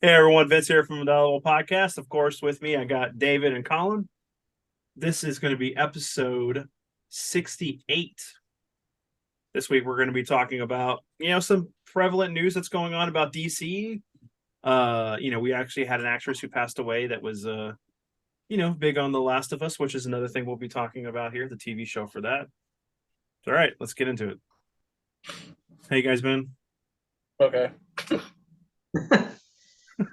Hey everyone, Vince here from the Level Podcast. Of course, with me I got David and Colin. This is going to be episode 68. This week we're going to be talking about, some prevalent news that's going on about DC. We actually had an actress who passed away that was big on The Last of Us, which is another thing we'll be talking about here, the TV show for that. All right, let's get into it. Hey guys, been? Okay.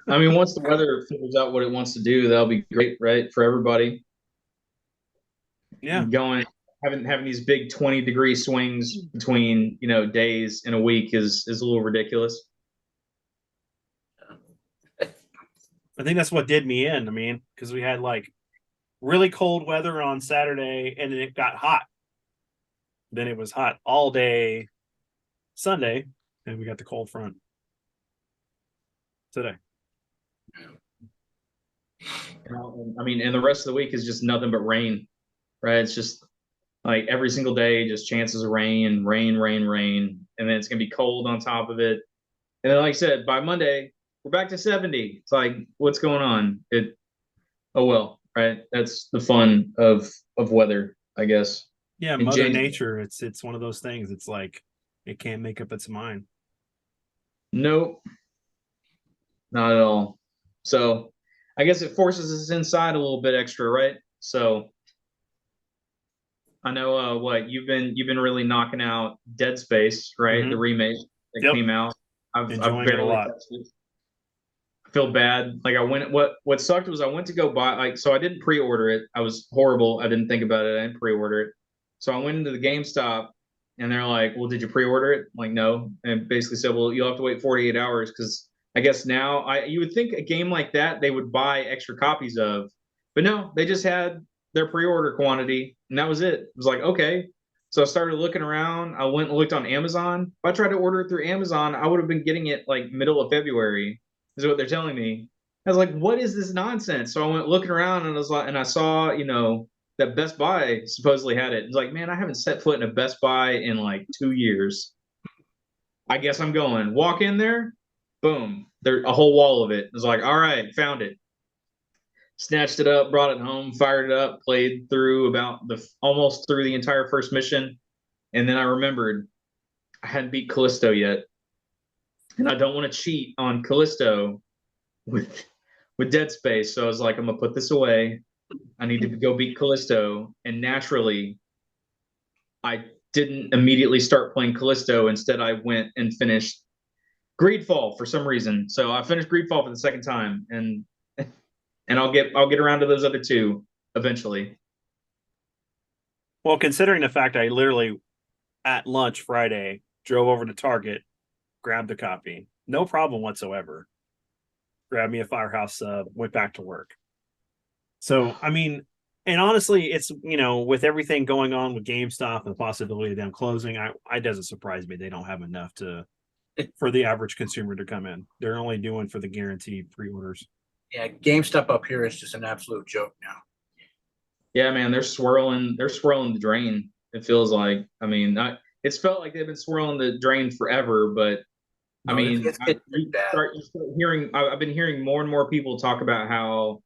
I mean, once the weather figures out what it wants to do, that'll be great, right, for everybody. Yeah. Having these big 20-degree swings between days in a week is a little ridiculous. I think that's what did me in. I mean, because we had like really cold weather on Saturday and then it got hot. Then it was hot all day Sunday, and we got the cold front today. I mean, and the rest of the week is just nothing but rain, right? It's just like every single day, just chances of rain, rain, rain, rain, and then it's gonna be cold on top of it. And then, like I said, by Monday, we're back to 70. It's like, what's going on? Oh well, right? That's the fun of weather, I guess. Yeah, In Mother January. Nature, it's one of those things. It's like it can't make up its mind. Nope, not at all. So I guess it forces us inside a little bit extra, right? So I know what you've been really knocking out Dead Space, right? The Mm-hmm. remake that Yep, came out. I've enjoying it a barely lot. touched it. I feel bad. Like I went what sucked was I went to go buy, like, so I didn't pre-order it. I was horrible. I didn't think about it. I didn't pre-order it. So I went into the GameStop and they're like, "Well, did you pre-order it?" I'm like, no. And basically said, "Well, you'll have to wait 48 hours because I guess now I you would think a game like that they would buy extra copies of, but no, they just had their pre-order quantity and that was it. It was like, okay. So I started looking around. I went and looked on Amazon. If I tried to order it through Amazon, I would have been getting it like middle of February, is what they're telling me. I was like, what is this nonsense? So I went looking around and I was like, and I saw, that Best Buy supposedly had it. It's like, man, I haven't set foot in a Best Buy in like 2 years. I guess I'm going. Walk in there, boom, there a whole wall of it. It's like, all right, found it. Snatched it up, brought it home, fired it up, played through about the almost through the entire first mission, and then I remembered I hadn't beat Callisto yet, and I don't want to cheat on Callisto with Dead Space. So I was like, I'm gonna put this away. I need to go beat Callisto. And naturally, I didn't immediately start playing Callisto. Instead, I went and finished Greedfall for some reason. So I finished Greedfall for the second time, and I'll get around to those other two eventually. Well, considering the fact I literally at lunch Friday drove over to Target, grabbed a copy, no problem whatsoever. Grabbed me a Firehouse sub, went back to work. So, I mean, and honestly, it's, with everything going on with GameStop and the possibility of them closing, I doesn't surprise me they don't have enough for the average consumer to come in. They're only doing for the guaranteed pre-orders. Yeah, GameStop up here is just an absolute joke now. Yeah, man, they're swirling the drain. It feels like. I mean, it's felt like they've been swirling the drain forever, but I No, mean, it's getting pretty bad. you start hearing. I've been hearing more and more people talk about how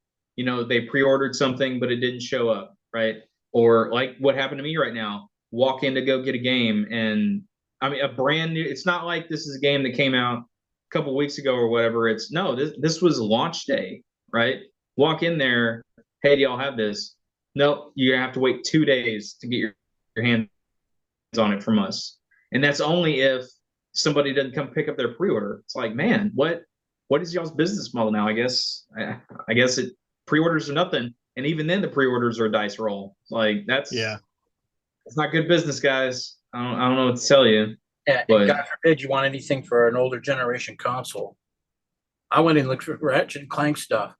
they pre-ordered something but it didn't show up, right? Or like what happened to me right now. Walk in to go get a game, and I mean a brand new. It's not like this is a game that came out a couple weeks ago or whatever. It's no, this was launch day, right? Walk in there. Hey, do y'all have this? No, you have to wait 2 days to get your hands on it from us. And that's only if somebody doesn't come pick up their pre-order. It's like, man, what is y'all's business model now? I guess it pre-orders are nothing, and even then the pre-orders are a dice roll. Like Yeah. it's not good business, guys. I don't know what to tell you, Yeah, and but God forbid you want anything for an older generation console. I went and looked for Ratchet and Clank stuff.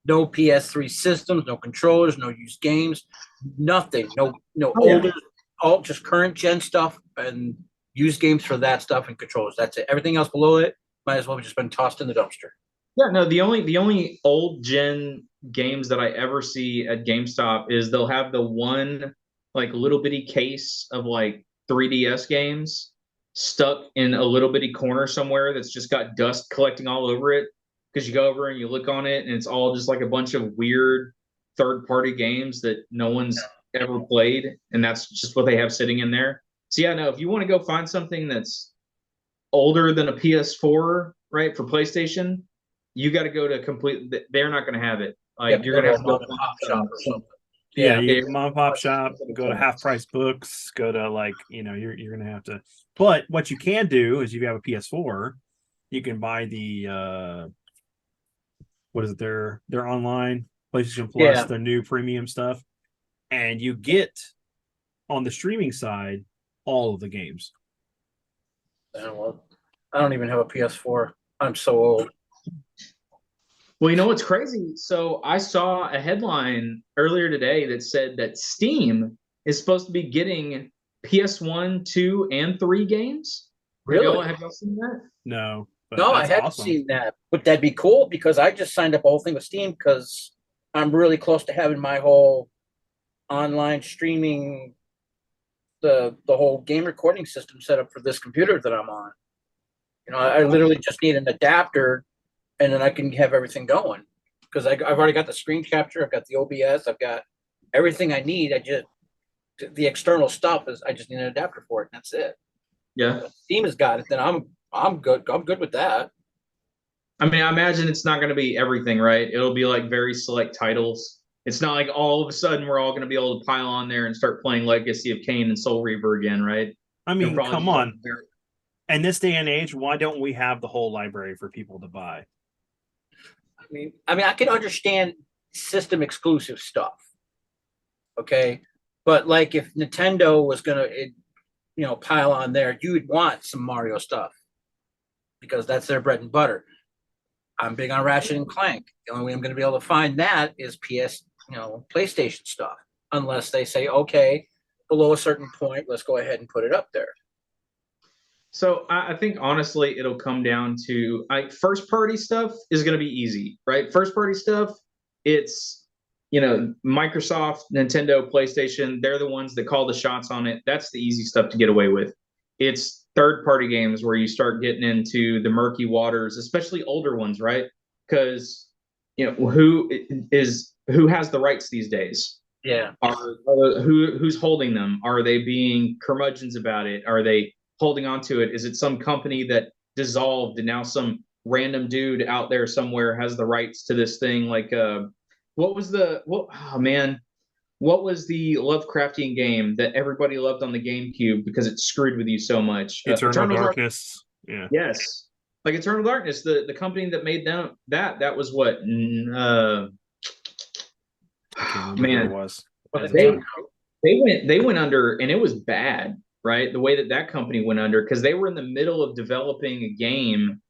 No PS3 systems, no controllers, no used games, nothing. No oh yeah, older, all just current gen stuff and used games for that stuff and controllers. That's it. Everything else below it might as well have just been tossed in the dumpster. yeah. No, the only old gen games that I ever see at GameStop is they'll have the one like little bitty case of like 3DS games stuck in a little bitty corner somewhere that's just got dust collecting all over it. because you go over and you look on it and it's all just like a bunch of weird third-party games that no one's ever played, and that's just what they have sitting in there. So yeah, no, if you want to go find something that's older than a PS4, right, for PlayStation, you got to go to complete. They're not going to have it. Like you're going to have to go mom and pop shop or something. Yeah, Yeah. you mom and pop shop, go to Half Price Books, go to like, you're gonna have to. But what you can do is if you have a PS4, you can buy the what is it, their online PlayStation Plus, Yeah. their new premium stuff, and you get on the streaming side all of the games. Yeah, well, I don't even have a PS4. I'm so old. Well, you know what's crazy? So I saw a headline earlier today that said that Steam is supposed to be getting PS1, 2, and 3 games. Really? Have y'all seen that? No, but No, I that's haven't awesome. seen that. But that'd be cool because I just signed up a whole thing with Steam because I'm really close to having my whole online streaming, the whole game recording system set up for this computer that I'm on. I literally just need an adapter, and then I can have everything going because I've already got the screen capture, I've got the OBS, I've got everything I need. The external stuff is I just need an adapter for it, and that's it. Yeah. If Steam has got it, then I'm good. I'm good with that. I mean, I imagine it's not going to be everything, right? It'll be like very select titles. It's not like all of a sudden we're all going to be able to pile on there and start playing Legacy of Kain and Soul Reaver again, right? I It'll mean, probably come just- on. In this day and age, why don't we have the whole library for people to buy? I can understand system exclusive stuff. Okay. But like if Nintendo was gonna pile on there, you'd want some Mario stuff because that's their bread and butter. I'm big on Ratchet and Clank. The only way I'm gonna be able to find that is PlayStation stuff. Unless they say, okay, below a certain point, let's go ahead and put it up there. So I think honestly, it'll come down to first party stuff is going to be easy, right? First party stuff, it's Microsoft, Nintendo, PlayStation. They're the ones that call the shots on it. That's the easy stuff to get away with. It's third party games where you start getting into the murky waters, especially older ones, right? Because who has the rights these days? Yeah. Who's holding them? Are they being curmudgeons about it? Are they holding on to it? Is it some company that dissolved and now some random dude out there somewhere has the rights to this thing? Like what was the Lovecraftian game that everybody loved on the GameCube because it screwed with you so much? Eternal Darkness. Yeah. Yes. Like Eternal Darkness, the company that made them that was what Man, it was. They went under, and it was bad, right? The way that company went under because they were in the middle of developing a game,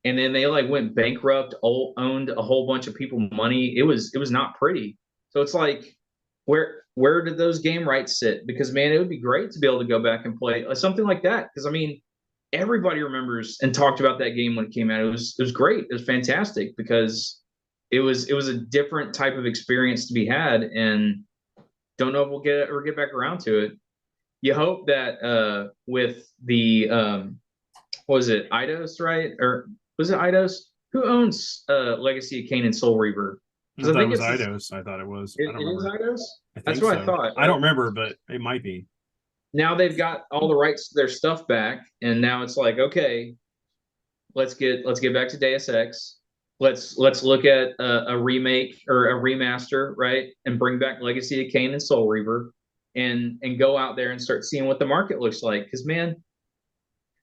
and then they went bankrupt, owned a whole bunch of people money. It was not pretty. So it's like, where did those game rights sit? Because man, it would be great to be able to go back and play something like that. Because I mean, everybody remembers and talked about that game when it came out. It was great. It was fantastic because it was a different type of experience to be had, and don't know if we'll get back around to it. You hope that with the what was it, Eidos, right? Or was it Eidos? Who owns Legacy of Kain and Soul Reaver? I thought it was Eidos. I thought it was. It is Eidos? That's so. what I thought. Right? I don't remember, but it might be. Now they've got all the rights to their stuff back, and now it's like, okay, let's get back to Deus Ex. Let's look at a remake or a remaster, right? And bring back Legacy of Kain and Soul Reaver and go out there and start seeing what the market looks like. Because man,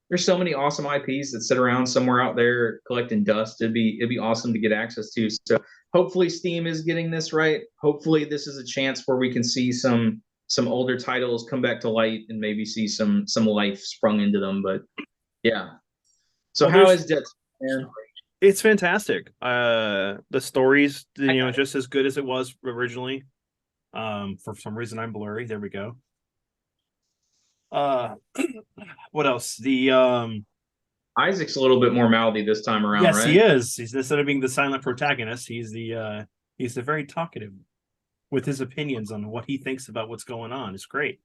there's so many awesome IPs that sit around somewhere out there collecting dust. It'd be awesome to get access to. So hopefully Steam is getting this right. Hopefully this is a chance where we can see some older titles come back to light and maybe see some life sprung into them. But yeah. So how is Dead Space? It's fantastic. The story's just as good as it was originally. For some reason I'm blurry. There we go. What else? The Isaac's a little bit more mouthy this time around, yes, right? he is. He's, instead of being the silent protagonist, he's the very talkative with his opinions on what he thinks about what's going on. It's great.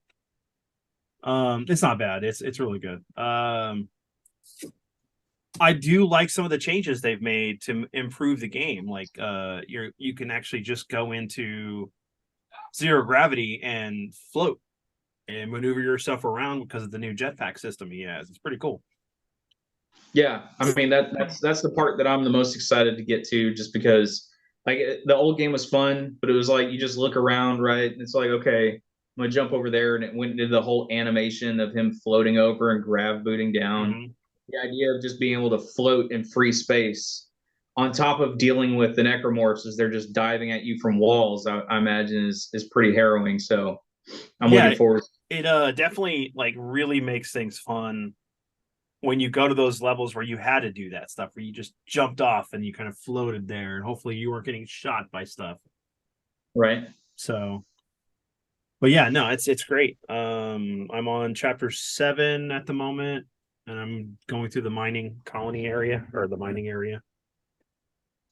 It's not bad. It's really good. I do like some of the changes they've made to improve the game. Like you can actually just go into zero gravity and float and maneuver yourself around because of the new jetpack system he has. It's pretty cool. Yeah, I mean that's the part that I'm the most excited to get to, just because like the old game was fun, but it was like you just look around, right? And it's like, okay, I'm gonna jump over there, and it went into the whole animation of him floating over and grav booting down. Mhm. The idea of just being able to float in free space on top of dealing with the necromorphs as they're just diving at you from walls, I imagine is pretty harrowing. So I'm Yeah, looking forward. it definitely like really makes things fun when you go to those levels where you had to do that stuff, where you just jumped off and you kind of floated there, and hopefully you weren't getting shot by stuff. Right. So, but yeah, no, it's great. I'm on chapter 7 at the moment, and I'm going through the mining colony area or the mining area.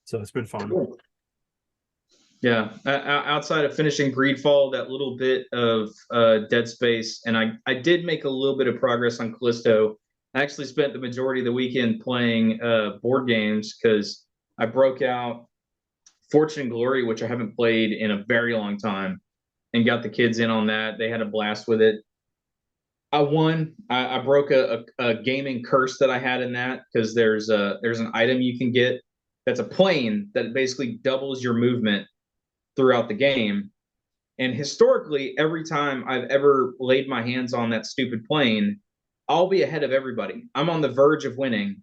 So it's been fun. Cool. Yeah, outside of finishing Greedfall, that little bit of Dead Space, and I did make a little bit of progress on Callisto. I actually spent the majority of the weekend playing board games because I broke out Fortune and Glory, which I haven't played in a very long time, and got the kids in on that. They had a blast with it. I won. I broke a gaming curse that I had in that, because there's an item you can get that's a plane that basically doubles your movement throughout the game. And historically, every time I've ever laid my hands on that stupid plane, I'll be ahead of everybody. I'm on the verge of winning.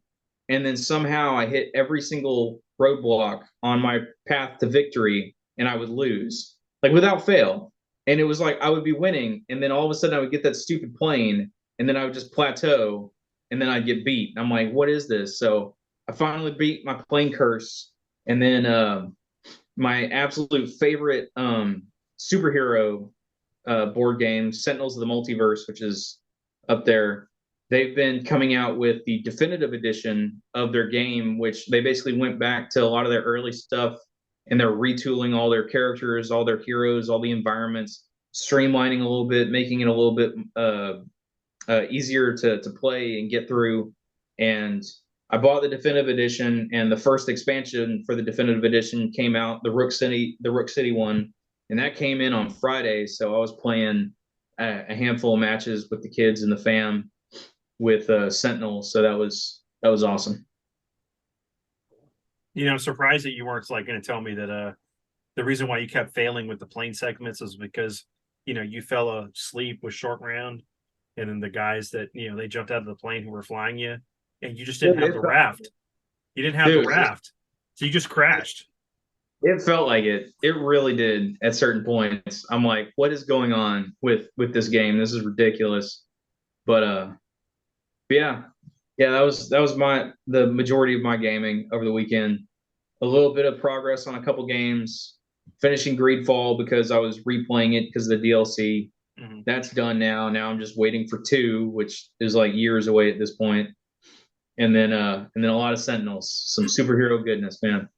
And then somehow I hit every single roadblock on my path to victory, and I would lose, like without fail. And it was like I would be winning, and then all of a sudden I would get that stupid plane, and then I would just plateau, and then I'd get beat. I'm like, what is this? So I finally beat my plane curse, and then my absolute favorite superhero board game, Sentinels of the Multiverse, which is up there. They've been coming out with the definitive edition of their game, which they basically went back to a lot of their early stuff, and they're retooling all their characters, all their heroes, all the environments, streamlining a little bit, making it a little bit easier to play and get through. And I bought the definitive edition, and the first expansion for the definitive edition came out, the Rook City one, and that came in on Friday. So I was playing a handful of matches with the kids and the fam with Sentinel. So that was awesome. You know, I'm surprised that you weren't like going to tell me that the reason why you kept failing with the plane segments is because, you know, you fell asleep with short round, and then the guys that, you know, they jumped out of the plane who were flying you, and you just didn't have the raft. You didn't have the raft, so you just crashed. It felt like it. It really did at certain points. I'm like, what is going on with this game? This is ridiculous. But yeah. Yeah, that was the majority of my gaming over the weekend. A little bit of progress on a couple games, finishing Greedfall because I was replaying it because of the DLC. Mm-hmm. That's done now. Now I'm just waiting for 2, which is like years away at this point. And then a lot of Sentinels, some superhero goodness, man.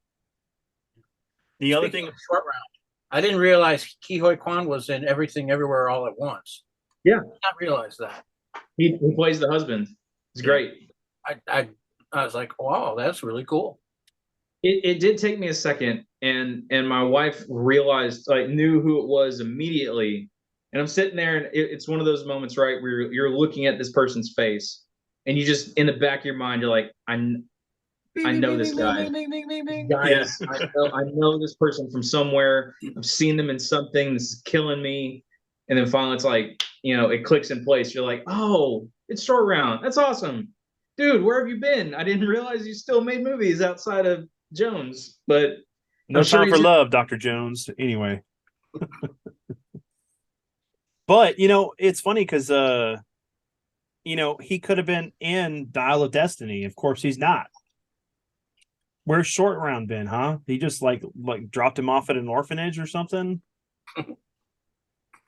The other thing, short round, I didn't realize Ke Huy Quan was in Everything Everywhere All at Once. Yeah, I did not realize that. He plays the husband. It's great. I was like, wow, that's really cool. It did take me a second, and my wife realized, like, knew who it was immediately. And I'm sitting there, and it's one of those moments, right, where you're looking at this person's face, and you just, in the back of your mind, you're like, I know this guy. Guys, I know this person from somewhere. I've seen them in something. This is killing me. And then finally, it's like, you know, it clicks in place. You're like, oh, it's Short Round. That's awesome. Dude, where have you been? I didn't realize you still made movies outside of Jones, but no time for love, Dr. Jones. Anyway. But, you know, it's funny because, you know, he could have been in Dial of Destiny. Of course, he's not. Where's Short Round been, huh? He just like dropped him off at an orphanage or something?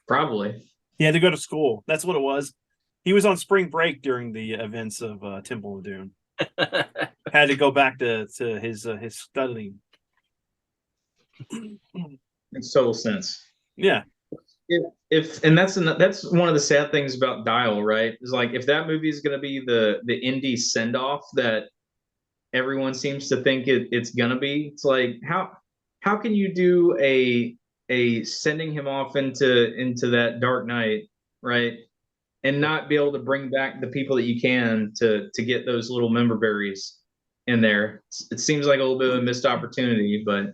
Probably. He had to go to school. That's what it was. He was on spring break during the events of Temple of Doom. Had to go back to his studying. Makes total sense. Yeah. If and that's one of the sad things about Dial, right? Is like, if that movie is going to be the indie send off that everyone seems to think it's gonna be. It's like how can you do a sending him off into that dark night, right? And not be able to bring back the people that you can to get those little member berries in there. It seems like a little bit of a missed opportunity, but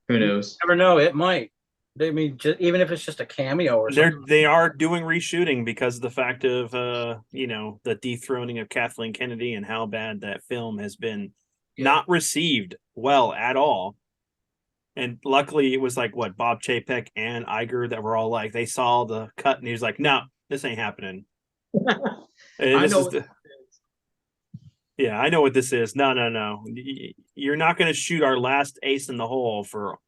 who knows? Never know. It might. I mean, even if it's just a cameo or something. They are doing reshooting because of the fact of the dethroning of Kathleen Kennedy and how bad that film has been not received well at all. And luckily it was like what Bob Chapek and Iger that were all like, they saw the cut and he was like, no, this ain't happening. I know. Yeah, I know what this is. No. You're not going to shoot our last ace in the hole for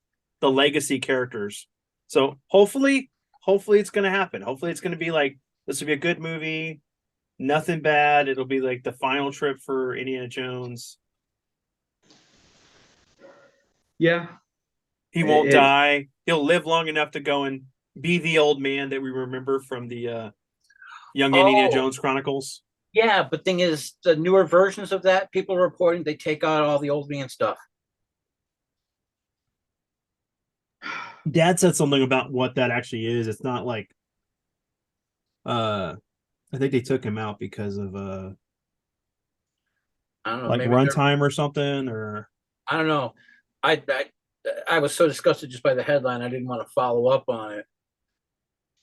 the legacy characters. So hopefully it's going to happen. Hopefully it's going to be like, this will be a good movie. Nothing bad. It'll be like the final trip for Indiana Jones. Yeah. He won't die. He'll live long enough to go and be the old man that we remember from the Young Indiana Jones Chronicles. Yeah, but thing is, the newer versions of that, people are reporting they take out all the old man stuff. Dad said something about what that actually is. It's not like I think they took him out because of I don't know, like runtime or something, or I don't know. I was so disgusted just by the headline, I didn't want to follow up on it.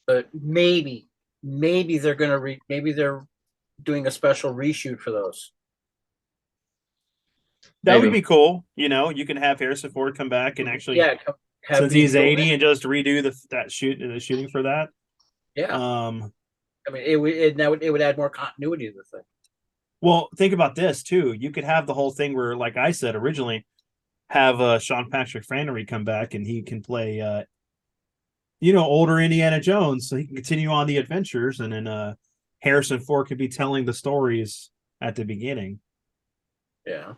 But maybe they're gonna maybe they're doing a special reshoot for those. That would be cool. You can have Harrison Ford come back and actually, since he's 80, and just redo the shooting for that. Yeah. I mean, it would add more continuity to the thing. Well, think about this too. You could have the whole thing where, like I said originally, have Sean Patrick Flannery come back and he can play, older Indiana Jones, so he can continue on the adventures, and then Harrison Ford could be telling the stories at the beginning. Yeah.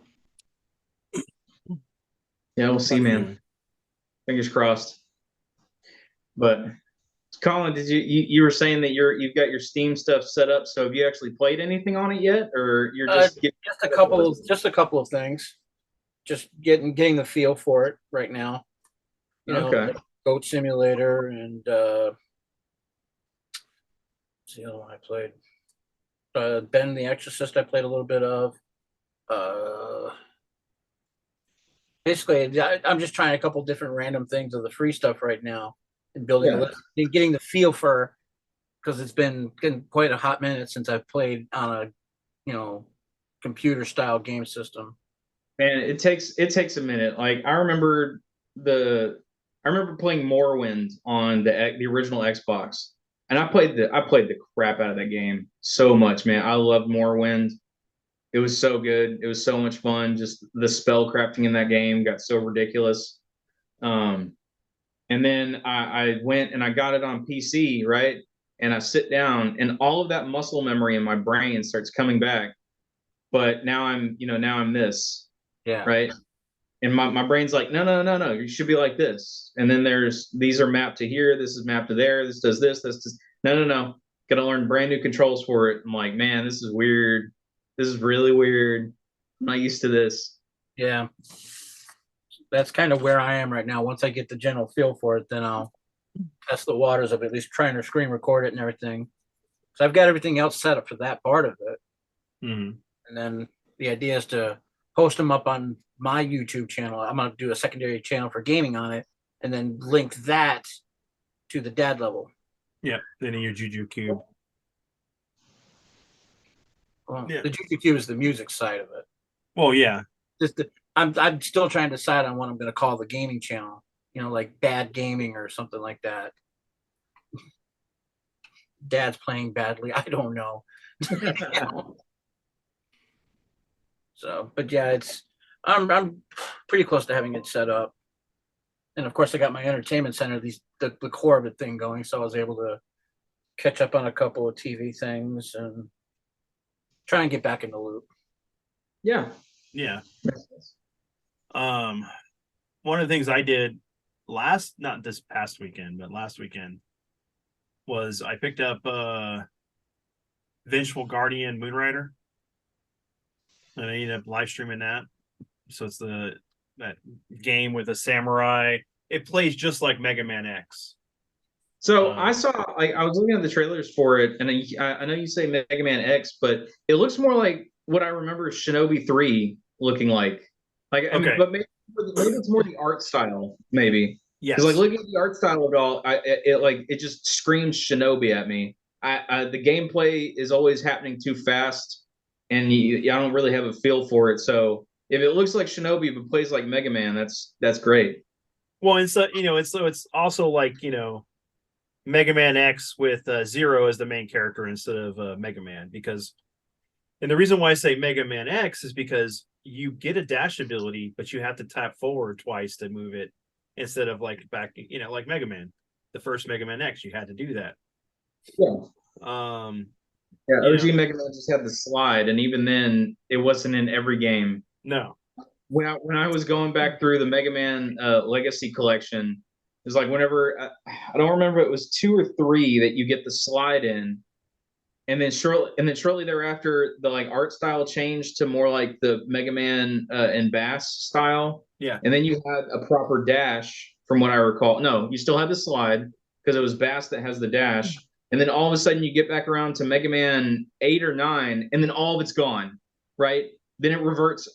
Yeah, we'll see, man. Fingers crossed. But Colin, did you were saying that you've got your Steam stuff set up? So have you actually played anything on it yet, or you're just a couple of things, just getting the feel for it right now? Like Goat Simulator and what's the other one I played? Ben the Exorcist. I played a little bit of. Basically, I'm just trying a couple different random things of the free stuff right now and building a list and getting the feel for, because it's been quite a hot minute since I've played on a computer style game system. Man, it takes a minute. Like I remember playing Morrowind on the original Xbox, and I played the crap out of that game so much, man. I loved Morrowind. It was so good. It was so much fun. Just the spell crafting in that game got so ridiculous. And then I went and I got it on PC, right? And I sit down and all of that muscle memory in my brain starts coming back. But now I'm this. Yeah. Right. And my brain's like, no, you should be like this. And then these are mapped to here, this is mapped to there, this does this no. Gotta learn brand new controls for it. I'm like, man, this is weird. This is really weird. I'm not used to this. Yeah. That's kind of where I am right now. Once I get the general feel for it, then I'll test the waters of at least trying to screen record it and everything. So I've got everything else set up for that part of it. Mm-hmm. And then the idea is to post them up on my YouTube channel. I'm going to do a secondary channel for gaming on it, and then link that to the dad level. Yeah, then in your Juju Cube. Well, the Juju Cube is the music side of it. Well, yeah. I'm still trying to decide on what I'm going to call the gaming channel. Like Bad Gaming or something like that. Dad's playing badly. I don't know. So, but yeah, I'm pretty close to having it set up. And of course I got my entertainment center, the core of it thing going. So I was able to catch up on a couple of TV things and try and get back in the loop. Yeah. Yeah. One of the things I did not this past weekend, but last weekend was I picked up Vengeful Guardian Moonrider. And I ended up live streaming that. So it's that game with a samurai. It plays just like Mega Man X. So I saw, like, I was looking at the trailers for it, and I know you say Mega Man X, but it looks more like what I remember Shinobi 3 looking like. Like, I mean, Okay. but maybe it's more the art style, maybe. Yes. Because, like, looking at the art style of it all, it just screams Shinobi at me. The gameplay is always happening too fast, and I don't really have a feel for it. So if it looks like Shinobi but plays like Mega Man, that's great. Well, and so it's also like Mega Man X with Zero as the main character instead of Mega Man, because, and the reason why I say Mega Man X is because you get a dash ability, but you have to tap forward twice to move it instead of like back, like Mega Man, the first Mega Man X, you had to do that. Yeah. Yeah, You OG know. Mega Man just had the slide, and even then, it wasn't in every game. No. When I was going back through the Mega Man Legacy Collection, it was like whenever I don't remember, it was 2 or 3 that you get the slide in, and then shortly thereafter, the like art style changed to more like the Mega Man and Bass style. Yeah. And then you had a proper dash, from what I recall. No, you still had the slide because it was Bass that has the dash. And then all of a sudden you get back around to Mega Man 8 or 9, and then all of it's gone, right? Then it reverts,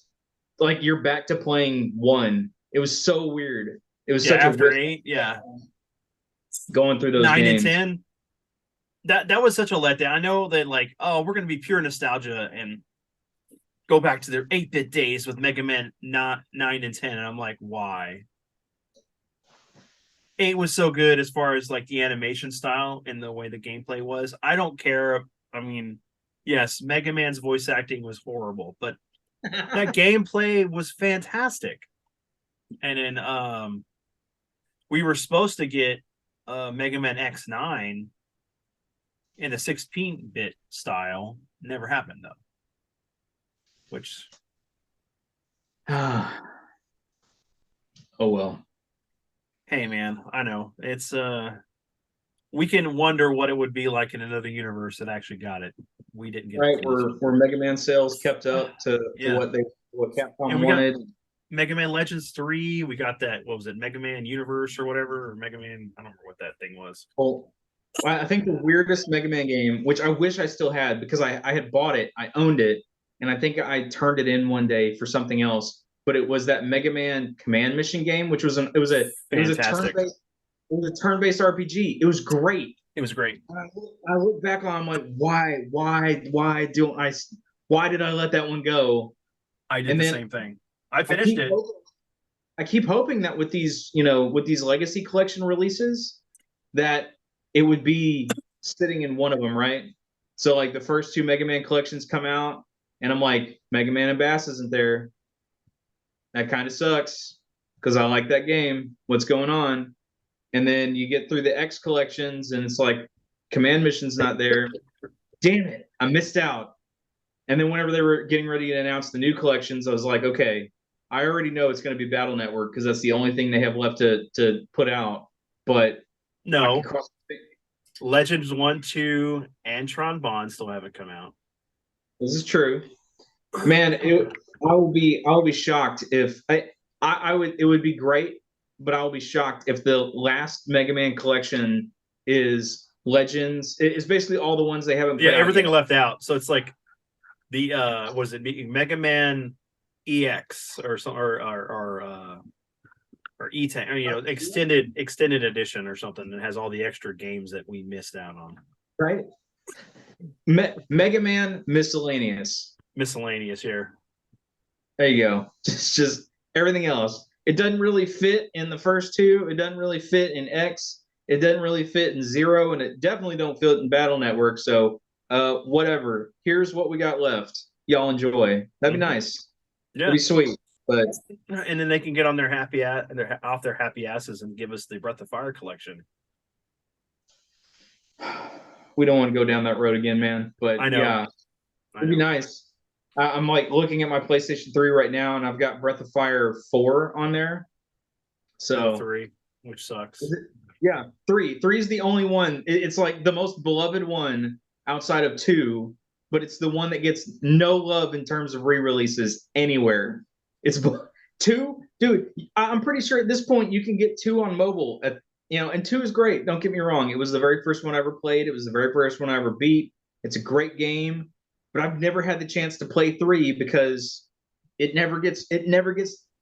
like you're back to playing 1. It was so weird. It was such after a 8, yeah. going through those 9 games. and 10. That was such a letdown. I know that, like, oh, we're gonna be pure nostalgia and go back to their 8-bit days with Mega Man 9 and 10, and I'm like, why? 8 was so good as far as like the animation style and the way the gameplay was. I don't care. I mean, yes, Mega Man's voice acting was horrible, but that gameplay was fantastic. And then we were supposed to get Mega Man X9 in a 16-bit style. Never happened though. Which Oh well. Hey man, I know. It's we can wonder what it would be like in another universe that actually got it. We didn't get Right, it. where Mega Man sales kept up to Yeah. what Capcom And we got- wanted. Mega Man Legends 3, we got that, what was it, Mega Man Universe or whatever, or Mega Man, I don't remember what that thing was. Well, I think the weirdest Mega Man game, which I wish I still had because I had bought it, I owned it, and I think I turned it in one day for something else. But it was that Mega Man Command Mission game, which was Fantastic. it was a turn-based RPG. It was great. It was great. And I look back on, I'm like, why did I let that one go? I did And the then same thing. I finished it. I keep hoping that with these Legacy Collection releases, that it would be sitting in one of them, right? So like the first 2 Mega Man collections come out, and I'm like, Mega Man and Bass isn't there. That kind of sucks because I like that game. What's going on? And then you get through the X collections, and it's like Command Mission's not there. Damn it, I missed out. And then whenever they were getting ready to announce the new collections, I was like, okay, I already know it's going to be Battle Network because that's the only thing they have left to put out. But No, Legends 1, 2, and Tron Bond still haven't come out. This is true, man. I will be shocked if I would. It would be great, but I will be shocked if the last Mega Man collection is Legends. It's basically all the ones they haven't. Yeah, put out everything yet. left out. So it's like the what is it, Mega Man EX or some or E10, or, extended edition or something that has all the extra games that we missed out on. Right. Mega Man Miscellaneous. Miscellaneous here. There you go. Just everything else. It doesn't really fit in the first 2. It doesn't really fit in X. It doesn't really fit in 0, and it definitely don't fit in Battle Network. So, whatever. Here's what we got left. Y'all enjoy. That'd be nice. Yeah, That'd be sweet. But and then they can get on their off their happy asses and give us the Breath of Fire collection. we don't want to go down that road again, man. But I know. Yeah, it'd be nice. I'm like looking at my PlayStation 3 right now, and I've got Breath of Fire 4 on there. So 3, which sucks. Yeah, 3. 3 is the only one. It's like the most beloved one outside of 2, but it's the one that gets no love in terms of re-releases anywhere. It's two, dude. I'm pretty sure at this point you can get two on mobile. And two is great. Don't get me wrong. It was the very first one I ever played. It was the very first one I ever beat. It's a great game, but I've never had the chance to play three because it never gets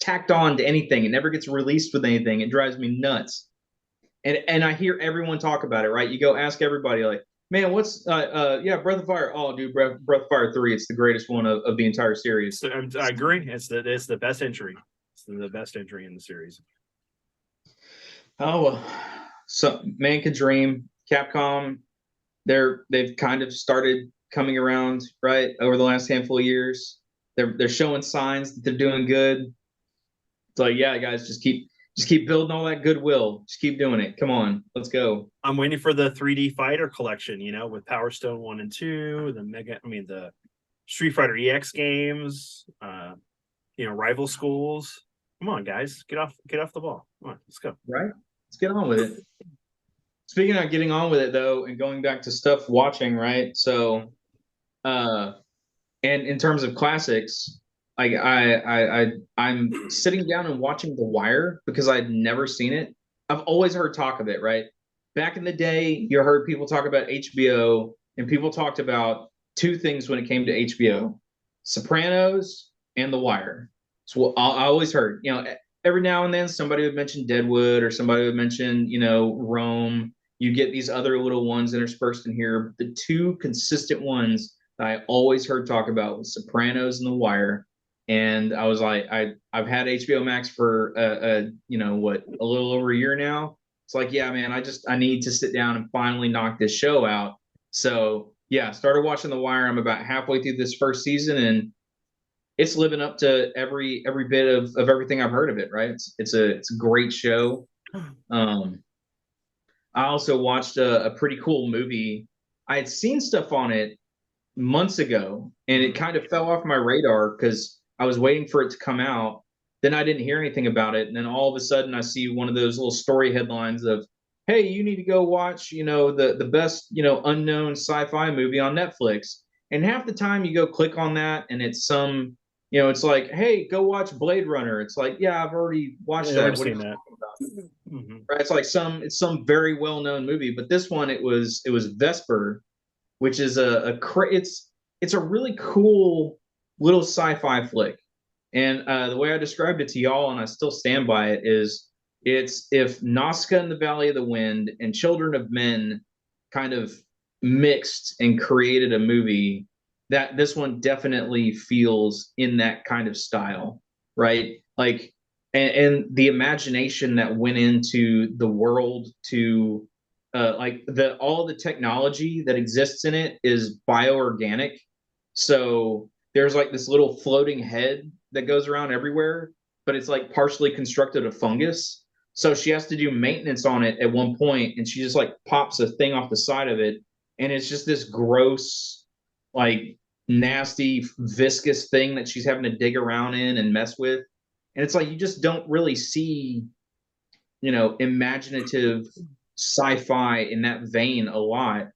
tacked on to anything. It never gets released with anything. It drives me nuts. And I hear everyone talk about it, right? You go ask everybody, like, man, what's yeah, Breath of Fire. Oh, dude, Breath of Fire 3, it's the greatest one of the entire series. So, I agree. It's the best entry. It's the best entry in the series. Oh well. So man could dream. Capcom, they've kind of started coming around, right, over the last handful of years. They're showing signs that they're doing good. It's like, yeah, guys, just keep building all that goodwill. Just keep doing it. Come on, let's go. I'm waiting for the 3D Fighter collection, with Power Stone 1 and 2, the Street Fighter EX games, rival schools. Come on, guys, get off the ball. Come on, let's go. Right? Let's get on with it. Speaking of getting on with it though, and going back to stuff watching, right? So and in terms of classics, like I'm sitting down and watching The Wire because I'd never seen it. I've always heard talk of it, right? Back in the day, you heard people talk about HBO, and people talked about two things when it came to HBO: Sopranos and The Wire. So I always heard, every now and then somebody would mention Deadwood or somebody would mention, Rome. You get these other little ones interspersed in here. The two consistent ones that I always heard talk about was Sopranos and The Wire. And I was like, I've had HBO Max for a little over a year now. It's like, yeah, man, I need to sit down and finally knock this show out. So yeah, started watching The Wire. I'm about halfway through this first season, and it's living up to every bit of everything I've heard of it. Right? It's a great show. I also watched a pretty cool movie. I had seen stuff on it months ago, and it kind of fell off my radar because I was waiting for it to come out. Then I didn't hear anything about it, and then all of a sudden I see one of those little story headlines of, "Hey, you need to go watch, the best, unknown sci-fi movie on Netflix." And half the time you go click on that, and it's some, it's like, "Hey, go watch Blade Runner." It's like, yeah, I've already watched that. I've What are seen you that. talking about? Mm-hmm. Right? It's some very well known movie, but this one it was Vesper, which is it's a really cool little sci-fi flick. And the way I described it to y'all, and I still stand by it, is it's if Nazca and the Valley of the Wind and Children of Men kind of mixed and created a movie, that this one definitely feels in that kind of style, right? Like, and the imagination that went into the world to like all the technology that exists in it is bioorganic. So there's like this little floating head that goes around everywhere, but it's like partially constructed of fungus. So she has to do maintenance on it at one point, and she just like pops a thing off the side of it, and it's just this gross, like nasty, viscous thing that she's having to dig around in and mess with. And it's like you just don't really see, imaginative sci-fi in that vein a lot.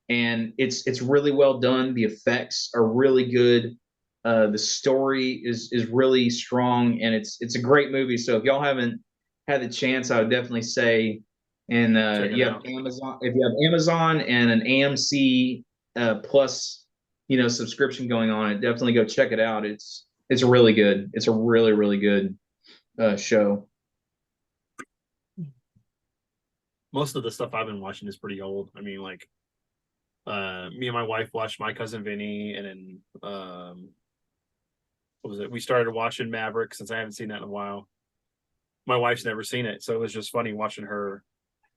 And it's really well done. The effects are really good. The story is really strong, and it's a great movie. So if y'all haven't had the chance, I would definitely say, and you have Amazon, if you have Amazon and an AMC plus, subscription going on, it definitely go check it out. It's really good. It's a really really good show. Most of the stuff I've been watching is pretty old. I mean, like, me and my wife watched My Cousin Vinny, and then what was it? We started watching Maverick, since I haven't seen that in a while. My wife's never seen it, so it was just funny watching her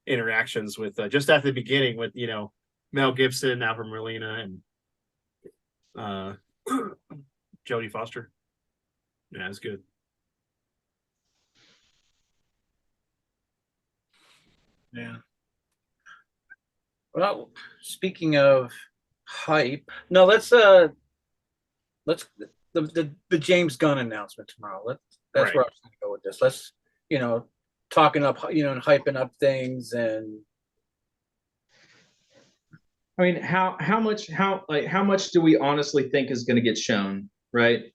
interactions with just at the beginning with Mel Gibson, Alfred Molina, and Jodie Foster. Yeah, it's good. Yeah. Well, speaking of hype, no, let's the James Gunn announcement tomorrow. That's Right. where I was going to go with this. Let's talking up and hyping up things. And I mean, how much do we honestly think is going to get shown, right?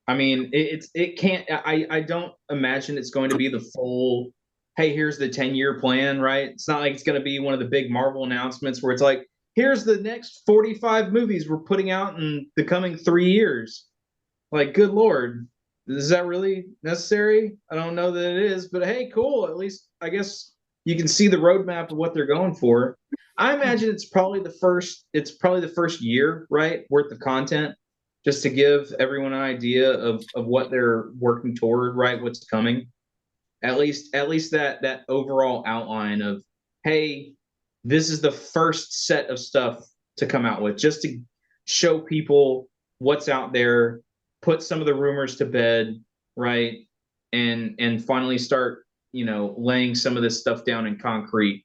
I mean, it can't. I don't imagine it's going to be the full. Hey, here's the 10-year plan, right? It's not like it's going to be one of the big Marvel announcements where it's like, here's the next 45 movies we're putting out in the coming 3 years. Like, good lord, is that really necessary? I don't know that it is, but hey, cool. At least I guess you can see the roadmap of what they're going for. I imagine it's probably the first. It's probably the first year, right, worth of content, just to give everyone an idea of what they're working toward, right? What's coming. At least that overall outline of, hey, this is the first set of stuff to come out with, just to show people what's out there, put some of the rumors to bed, right? And finally start, laying some of this stuff down in concrete.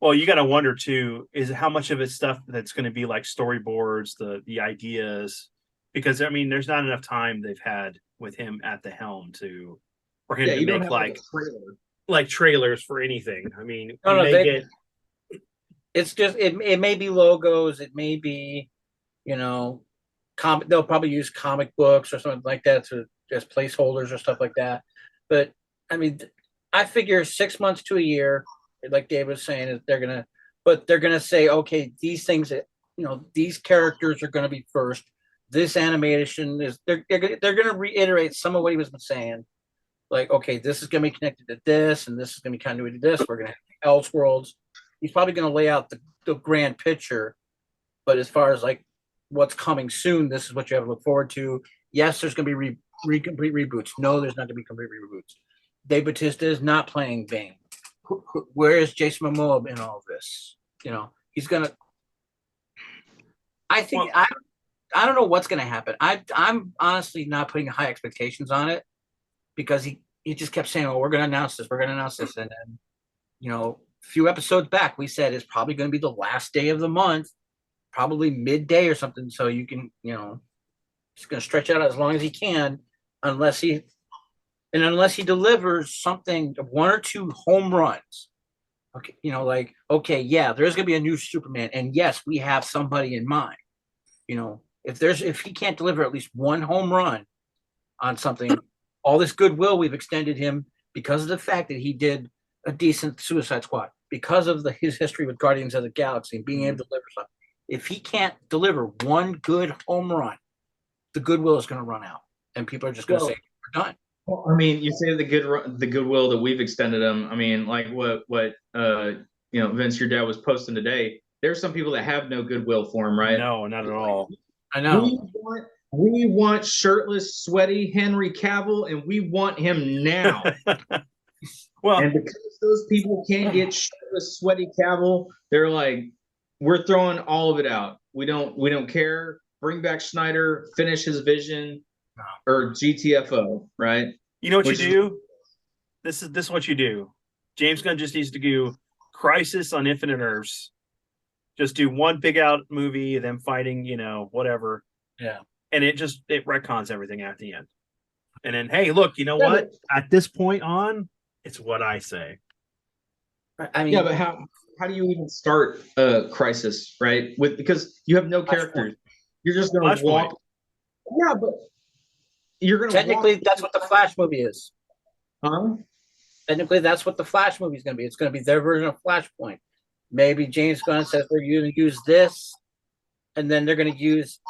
Well, you got to wonder too, is how much of it's stuff that's going to be like storyboards, the ideas, because I mean, there's not enough time they've had with him at the helm for him Yeah, to you don't make have like a trailer. trailers for anything. I mean, No, you no, may get it's just it may be logos, it may be, you know, they'll probably use comic books or something like that to as placeholders or stuff like that. But I mean, I figure 6 months to a year, like Dave was saying, is they're gonna say, okay, these things that these characters are gonna be first. This animation is they're gonna reiterate some of what he was saying. Like, okay, this is gonna be connected to this, and this is gonna be continuity to this. We're gonna have Elseworlds. He's probably gonna lay out the grand picture, but as far as like what's coming soon, this is what you have to look forward to. Yes, there's going to be complete reboots. No, there's not going to be complete reboots. Dave Bautista is not playing Bane. Where is Jason Momoa in all of this? He's going to. I think I don't know what's going to happen. I'm honestly not putting high expectations on it because he just kept saying, "Oh, we're going to announce this. We're going to announce this," and then a few episodes back we said it's probably going to be the last day of the month, probably midday or something. So you can, he's going to stretch out as long as he can, unless he delivers something, one or two home runs. Okay, like, okay, yeah, there's going to be a new Superman, and yes, we have somebody in mind. If he can't deliver at least one home run on something, all this goodwill we've extended him because of the fact that he did a decent Suicide Squad, because of his history with Guardians of the Galaxy and being able to deliver something. If he can't deliver one good home run, the goodwill is going to run out, and people are just going to say, "We're done." Well, I mean, you say the goodwill that we've extended him. I mean, like what Vince, your dad was posting today. There's some people that have no goodwill for him, right? No, not at all. I know. We want shirtless, sweaty Henry Cavill, and we want him now. Well, and because those people can't get shirtless, sweaty Cavill, they're like, we're throwing all of it out. We don't care. Bring back Snyder, finish his vision, or GTFO, right? You know what you do? This is what you do. James Gunn just needs to do Crisis on Infinite Earths. Just do one big out movie, them fighting, whatever. Yeah. And it retcons everything at the end. And then, hey, look, you know what? At this point on, it's what I say. I mean, yeah, but how do you even start a Crisis, right? Because you have no characters. You're just going to walk. Yeah, but you're going to technically that's what the Flash movie is. Huh? Technically, that's what the Flash movie is going to be. It's going to be their version of Flashpoint. Maybe James Gunn says they're going to use this, and then they're going to use.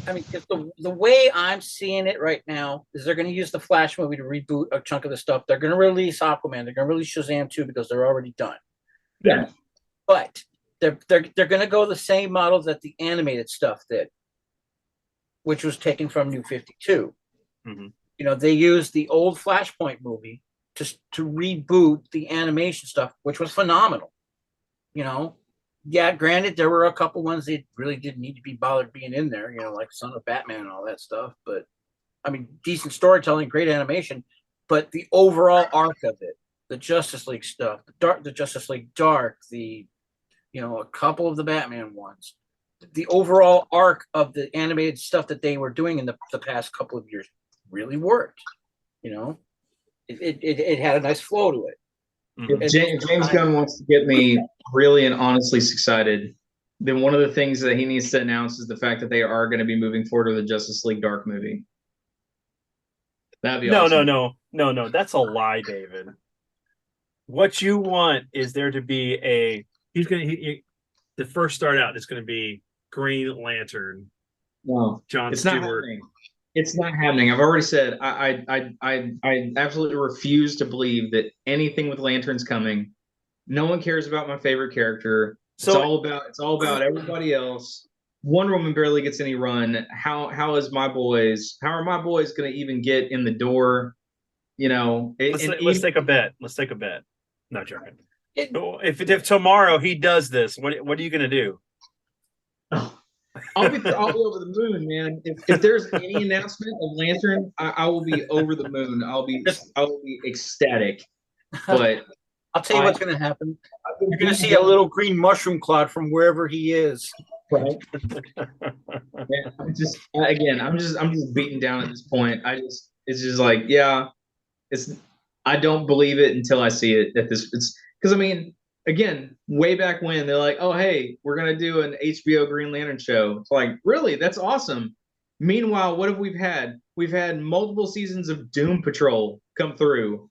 I mean, if the way I'm seeing it right now is they're going to use the Flash movie to reboot a chunk of the stuff. They're going to release Aquaman. They're going to release Shazam too because they're already done. Yeah, but they're going to go the same model that the animated stuff did, which was taken from New 52. Mm-hmm. They used the old Flashpoint movie to reboot the animation stuff, which was phenomenal. Yeah, granted, there were a couple ones that really didn't need to be bothered being in there, like Son of Batman and all that stuff. But, I mean, decent storytelling, great animation. But the overall arc of it, the Justice League stuff, the Justice League Dark, a couple of the Batman ones, the overall arc of the animated stuff that they were doing in the past couple of years really worked. It had a nice flow to it. Mm-hmm. James Gunn wants to get me really and honestly excited. then one of the things that he needs to announce is the fact that they are going to be moving forward with the Justice League Dark movie. That'd be No, awesome. no. That's a lie, David. What you want is there to be the first start out is going to be Green Lantern, No, John it's not Stewart. happening. It's not happening. I've already said I absolutely refuse to believe that anything with Lantern's coming. No one cares about my favorite character. It's So all about everybody else. Wonder Woman barely gets any run. How are my boys going to even get in the door? You know, let's take a bet. Let's take a bet. No joking. It- If tomorrow he does this, what are you going to do? I'll be over the moon, man. If there's any announcement of Lantern, I will be over the moon. I will be ecstatic. But I'll tell you what's going to happen. You're going to see a little green mushroom cloud from wherever he is. right. Yeah, I'm just beaten down at this point. It's just like, yeah, I don't believe it until I see it. It's because I mean, again, way back when they're like, oh hey, we're gonna do an HBO Green Lantern show. It's like, really, that's awesome. Meanwhile, what have we had? We've had multiple seasons of Doom Patrol come through.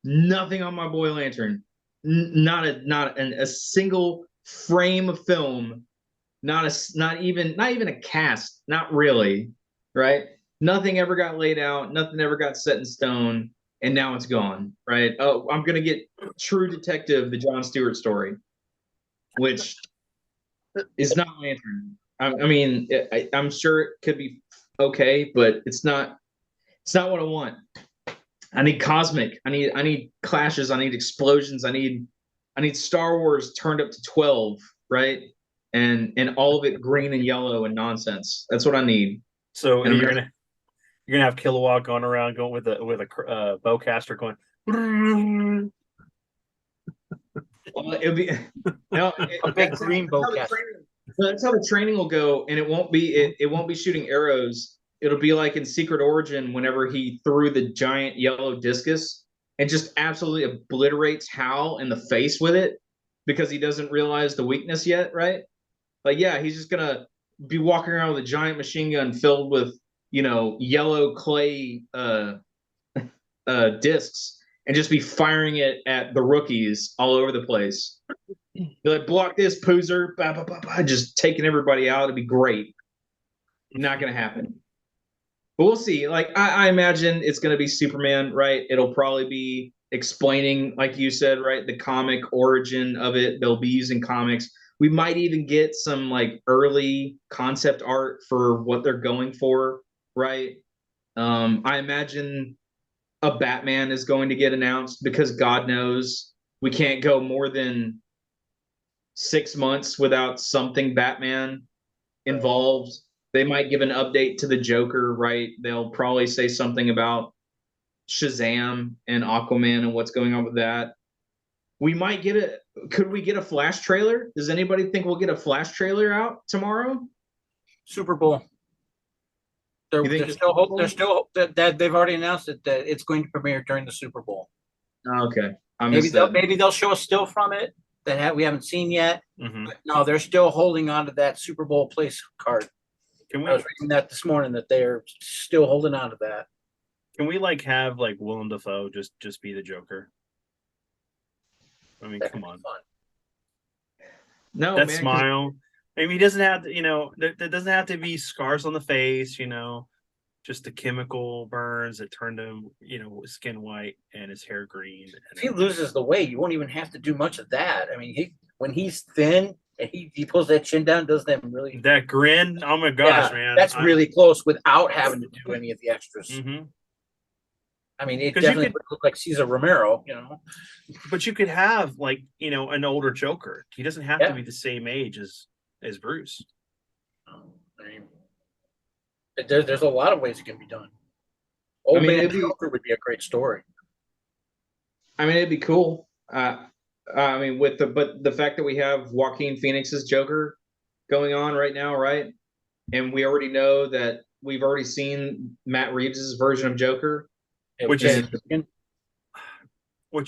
Nothing on my boy Lantern. Not a single frame of film. Not even a cast. Not really, right? Nothing ever got laid out. Nothing ever got set in stone, and now it's gone, right? Oh, I'm gonna get True Detective, the John Stewart story, which is not Lantern. I mean, I'm sure it could be okay, but it's not. It's not what I want. I need cosmic. I need clashes. I need explosions. I need Star Wars turned up to 12, right? And all of it green and yellow and nonsense. That's what I need. So And you're gonna have Kilowog going around going with a bowcaster going. It'll be no, A big green bowcaster. That's how the training will go, and it won't be shooting arrows. It'll be like in Secret Origin whenever he threw the giant yellow discus and just absolutely obliterates Hal in the face with it because he doesn't realize the weakness yet, right? Like, yeah, he's just gonna be walking around with a giant machine gun filled with, yellow clay discs and just be firing it at the rookies all over the place. Be like, block this, poozer, bah, bah, bah, bah, just taking everybody out. It'd be great. Not gonna happen. But we'll see. Like, I imagine it's gonna be Superman, right? It'll probably be explaining, like you said, right, the comic origin of it. They'll be using comics. We might even get some like early concept art for what they're going for, right? I imagine a Batman is going to get announced because God knows we can't go more than 6 months without something Batman involved. They might give an update to the Joker, right? They'll probably say something about Shazam and Aquaman and what's going on with that. Could we get a Flash trailer? Does anybody think we'll get a Flash trailer out tomorrow? Super Bowl. They're still that they've already announced it that it's going to premiere during the Super Bowl. Okay. Maybe they'll show a still from it that we haven't seen yet. Mm-hmm. But no, they're still holding on to that Super Bowl place card. I was reading that this morning that they're still holding on to that. Can we have Willem Dafoe just be the Joker? I mean, come on. No, that man, smile. I mean, he doesn't have to, there doesn't have to be scars on the face, just the chemical burns that turned him, skin white and his hair green. If he loses the weight, you won't even have to do much of that. I mean, when he's thin and he pulls that chin down, does that really that grin? Oh my gosh, man, that's really close without having to do any of the extras. Mm-hmm. I mean, it definitely would look like Cesar Romero, But you could have an older Joker. He doesn't have to be the same age as Bruce. I mean, there's a lot of ways it can be done. Old man Joker would be a great story. I mean, it'd be cool. But the fact that we have Joaquin Phoenix's Joker going on right now, right? And we already know that we've already seen Matt Reeves' version of Joker, which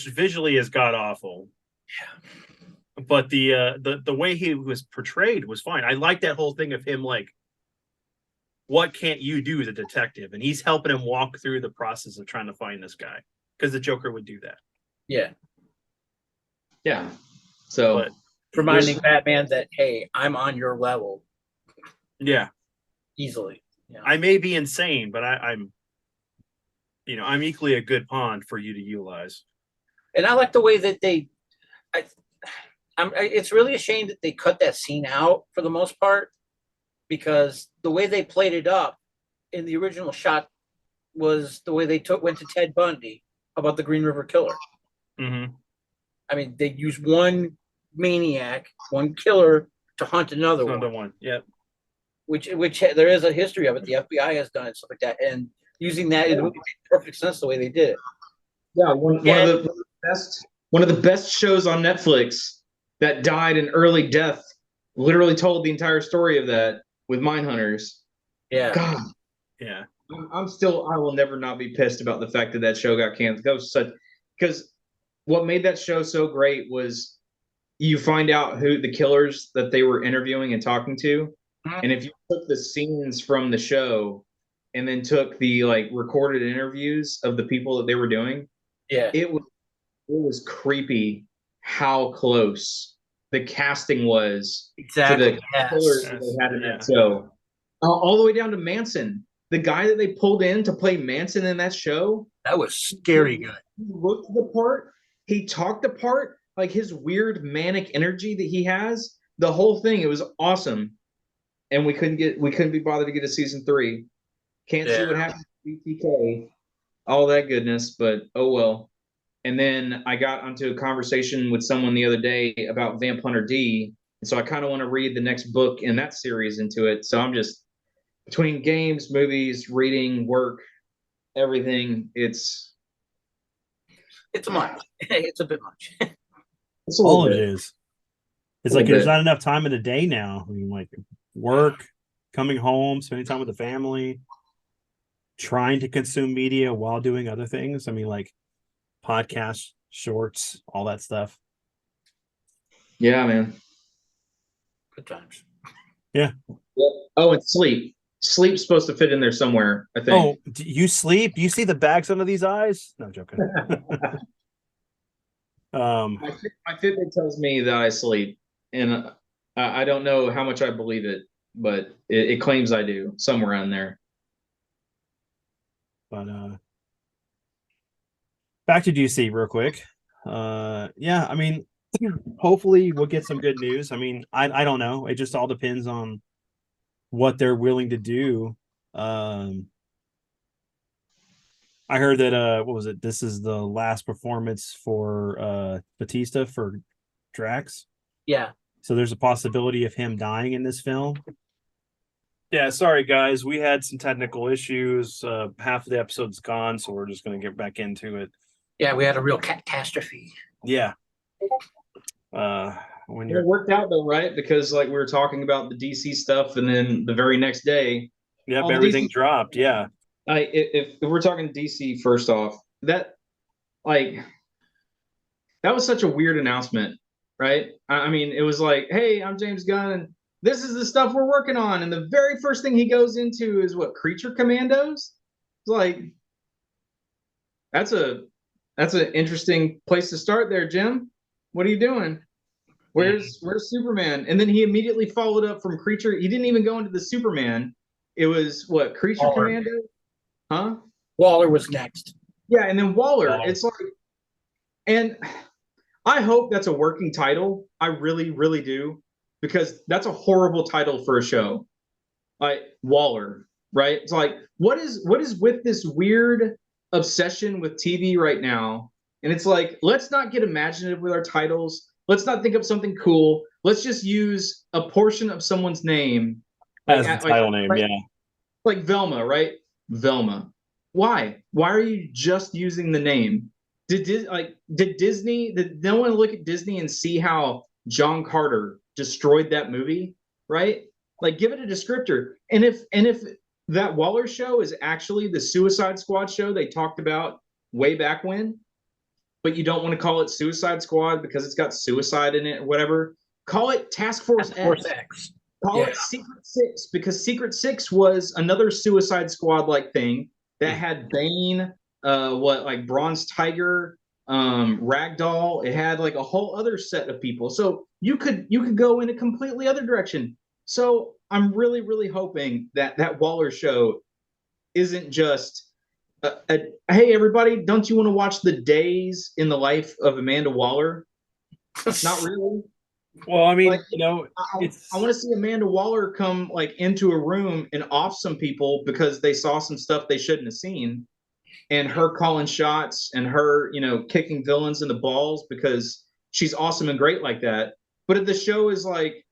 visually is god awful. Yeah. But the way he was portrayed was fine. I like that whole thing of him like, what can't you do as a detective? And he's helping him walk through the process of trying to find this guy because the Joker would do that. Yeah. Yeah. So But Reminding Batman that, hey, I'm on your level yeah, easily. Yeah. I may be insane, but I'm equally a good pawn for you to utilize. And I like the way that it's really a shame that they cut that scene out for the most part, because the way they played it up in the original shot was the way they went to Ted Bundy about the Green River Killer. Mm-hmm. I mean, they used one maniac, one killer to hunt another Another one. one. Yep. Which there is a history of it. The FBI has done it, stuff like that, and using that, it made perfect sense the way they did it. yeah, one of the best shows on Netflix that died an early death. Literally told the entire story of that with Mindhunters. Yeah. God, Yeah. I will never not be pissed about the fact that show got canceled. Because what made that show so great was you find out who the killers that they were interviewing and talking to. Mhm. And if you took the scenes from the show and then took the like recorded interviews of the people that they were doing, Yeah. it was creepy how close the casting was Exactly. to the killers that they had in that show. All the way down to Manson. The guy that they pulled in to play Manson in that show. That was scary good. He looked the part. He talked the part. Like his weird manic energy that he has. The whole thing, it was awesome. And we couldn't be bothered to get a season 3. Can't see what happened to BTK. All that goodness, but oh well. And then I got onto a conversation with someone the other day about Vamp Hunter D. And so I kind of want to read the next book in that series into it. So I'm just between games, movies, reading, work, everything. It's much. It's a bit much. it's a little All it bit. is. It's A like little there's bit. not enough time in the day now. I mean, like work, coming home, spending time with the family, trying to consume media while doing other things. I mean, like podcasts, shorts, all that stuff. Yeah, man. Good times. Yeah. Oh, and sleep. Sleep's supposed to fit in there somewhere, I think. Oh, do you sleep? Do you see the bags under these eyes? No, joking. My Fitbit tells me that I sleep, and I don't know how much I believe it, but it claims I do somewhere on there. But back to DC real quick. Yeah, I mean, hopefully we'll get some good news. I mean, I don't know. It just all depends on what they're willing to do. I heard that what was it? This is the last performance for Batista for Drax. Yeah. So there's a possibility of him dying in this film. Yeah, sorry guys, we had some technical issues. Half of the episode's gone, so we're just gonna get back into it. Yeah, we had a real catastrophe. Yeah. When you're It worked out though, right? Because like we were talking about the DC stuff, and then the very next day, yep, all the everything DC dropped. Yeah. If we're talking DC first off, that was such a weird announcement, right? I mean, it was like, hey, I'm James Gunn, and this is the stuff we're working on. And the very first thing he goes into is what, Creature Commandos? It's like, that's an interesting place to start there, Jim. What are you doing? Where's Superman? And then he immediately followed up from Creature. He didn't even go into the Superman. It was what, Creature Commando? Huh? Waller was next. Yeah, and then Waller. It's like, and I hope that's a working title. I really, really do, because that's a horrible title for a show. Like Waller, right? It's like, what is with this weird obsession with TV right now? And it's like, let's not get imaginative with our titles. Let's not think of something cool. Let's just use a portion of someone's name as the title name, right? yeah. Like Velma, right? Velma. Why? Why are you just using the name? Did no one look at Disney and see how John Carter destroyed that movie? Right? Like, give it a descriptor. And if that Waller show is actually the Suicide Squad show they talked about way back when, but you don't want to call it Suicide Squad because it's got suicide in it or whatever. Call it Task Force Task Force X. X. Call Yeah. it Secret Six because Secret Six was another Suicide Squad like thing that had Bane, like Bronze Tiger, Ragdoll. It had like a whole other set of people. So you could go in a completely other direction. So I'm really really hoping that Waller show isn't just hey everybody, don't you want to watch the days in the life of Amanda Waller? Not really. Well, I mean, Like, I want to see Amanda Waller come like into a room and off some people because they saw some stuff they shouldn't have seen, and her calling shots and her, kicking villains in the balls because she's awesome and great like that. But if the show is like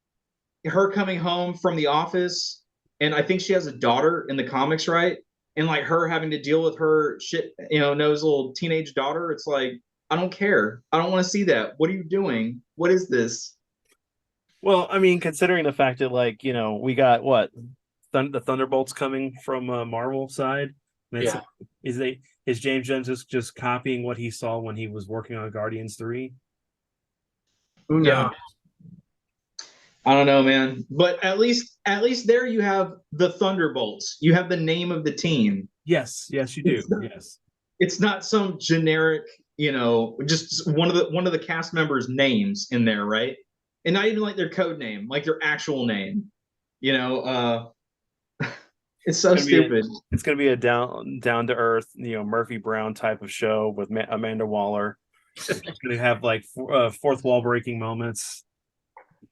her coming home from the office, and I think she has a daughter in the comics, right? And like her having to deal with her shit, nose little teenage daughter, it's like I don't care. I don't want to see that. What are you doing? What is this? well, I mean, considering the fact that we got what the Thunderbolts coming from Marvel side. And Yeah. Is James Gunn just copying what he saw when he was working on Guardians 3? Who knows? Yeah. I don't know, man. But at least there you have the Thunderbolts. You have the name of the team. Yes, you do. Yes. It's not some generic, just one of the cast members' names in there, right? And not even like their code name, like their actual name. It's so stupid. It's going to be a down to earth, Murphy Brown type of show with Amanda Waller. It's going to have like fourth wall breaking moments.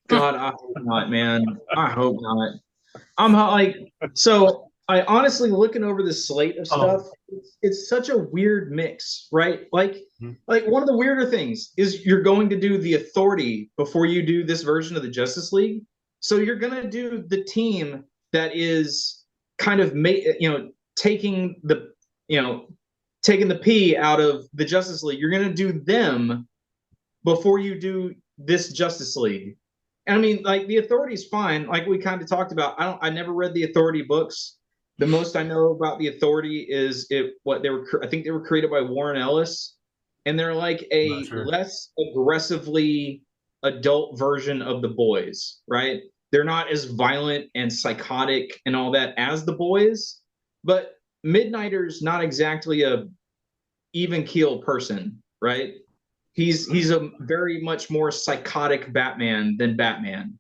God, I hope not, man. I hope not. I'm like, so I honestly looking over the slate of stuff. It's such a weird mix, right? Like one of the weirder things is you're going to do the Authority before you do this version of the Justice League. So you're gonna do the team that is kind of taking the P out of the Justice League. You're gonna do them before you do this Justice League. And I mean, like the Authority is fine. Like we kind of talked about. I never read the Authority books. The most I know about the Authority is I think they were created by Warren Ellis, and they're like a less aggressively adult version of the Boys, right? They're not as violent and psychotic and all that as the Boys, but Midnighter's not exactly a even keel person, right? He's a very much more psychotic Batman than Batman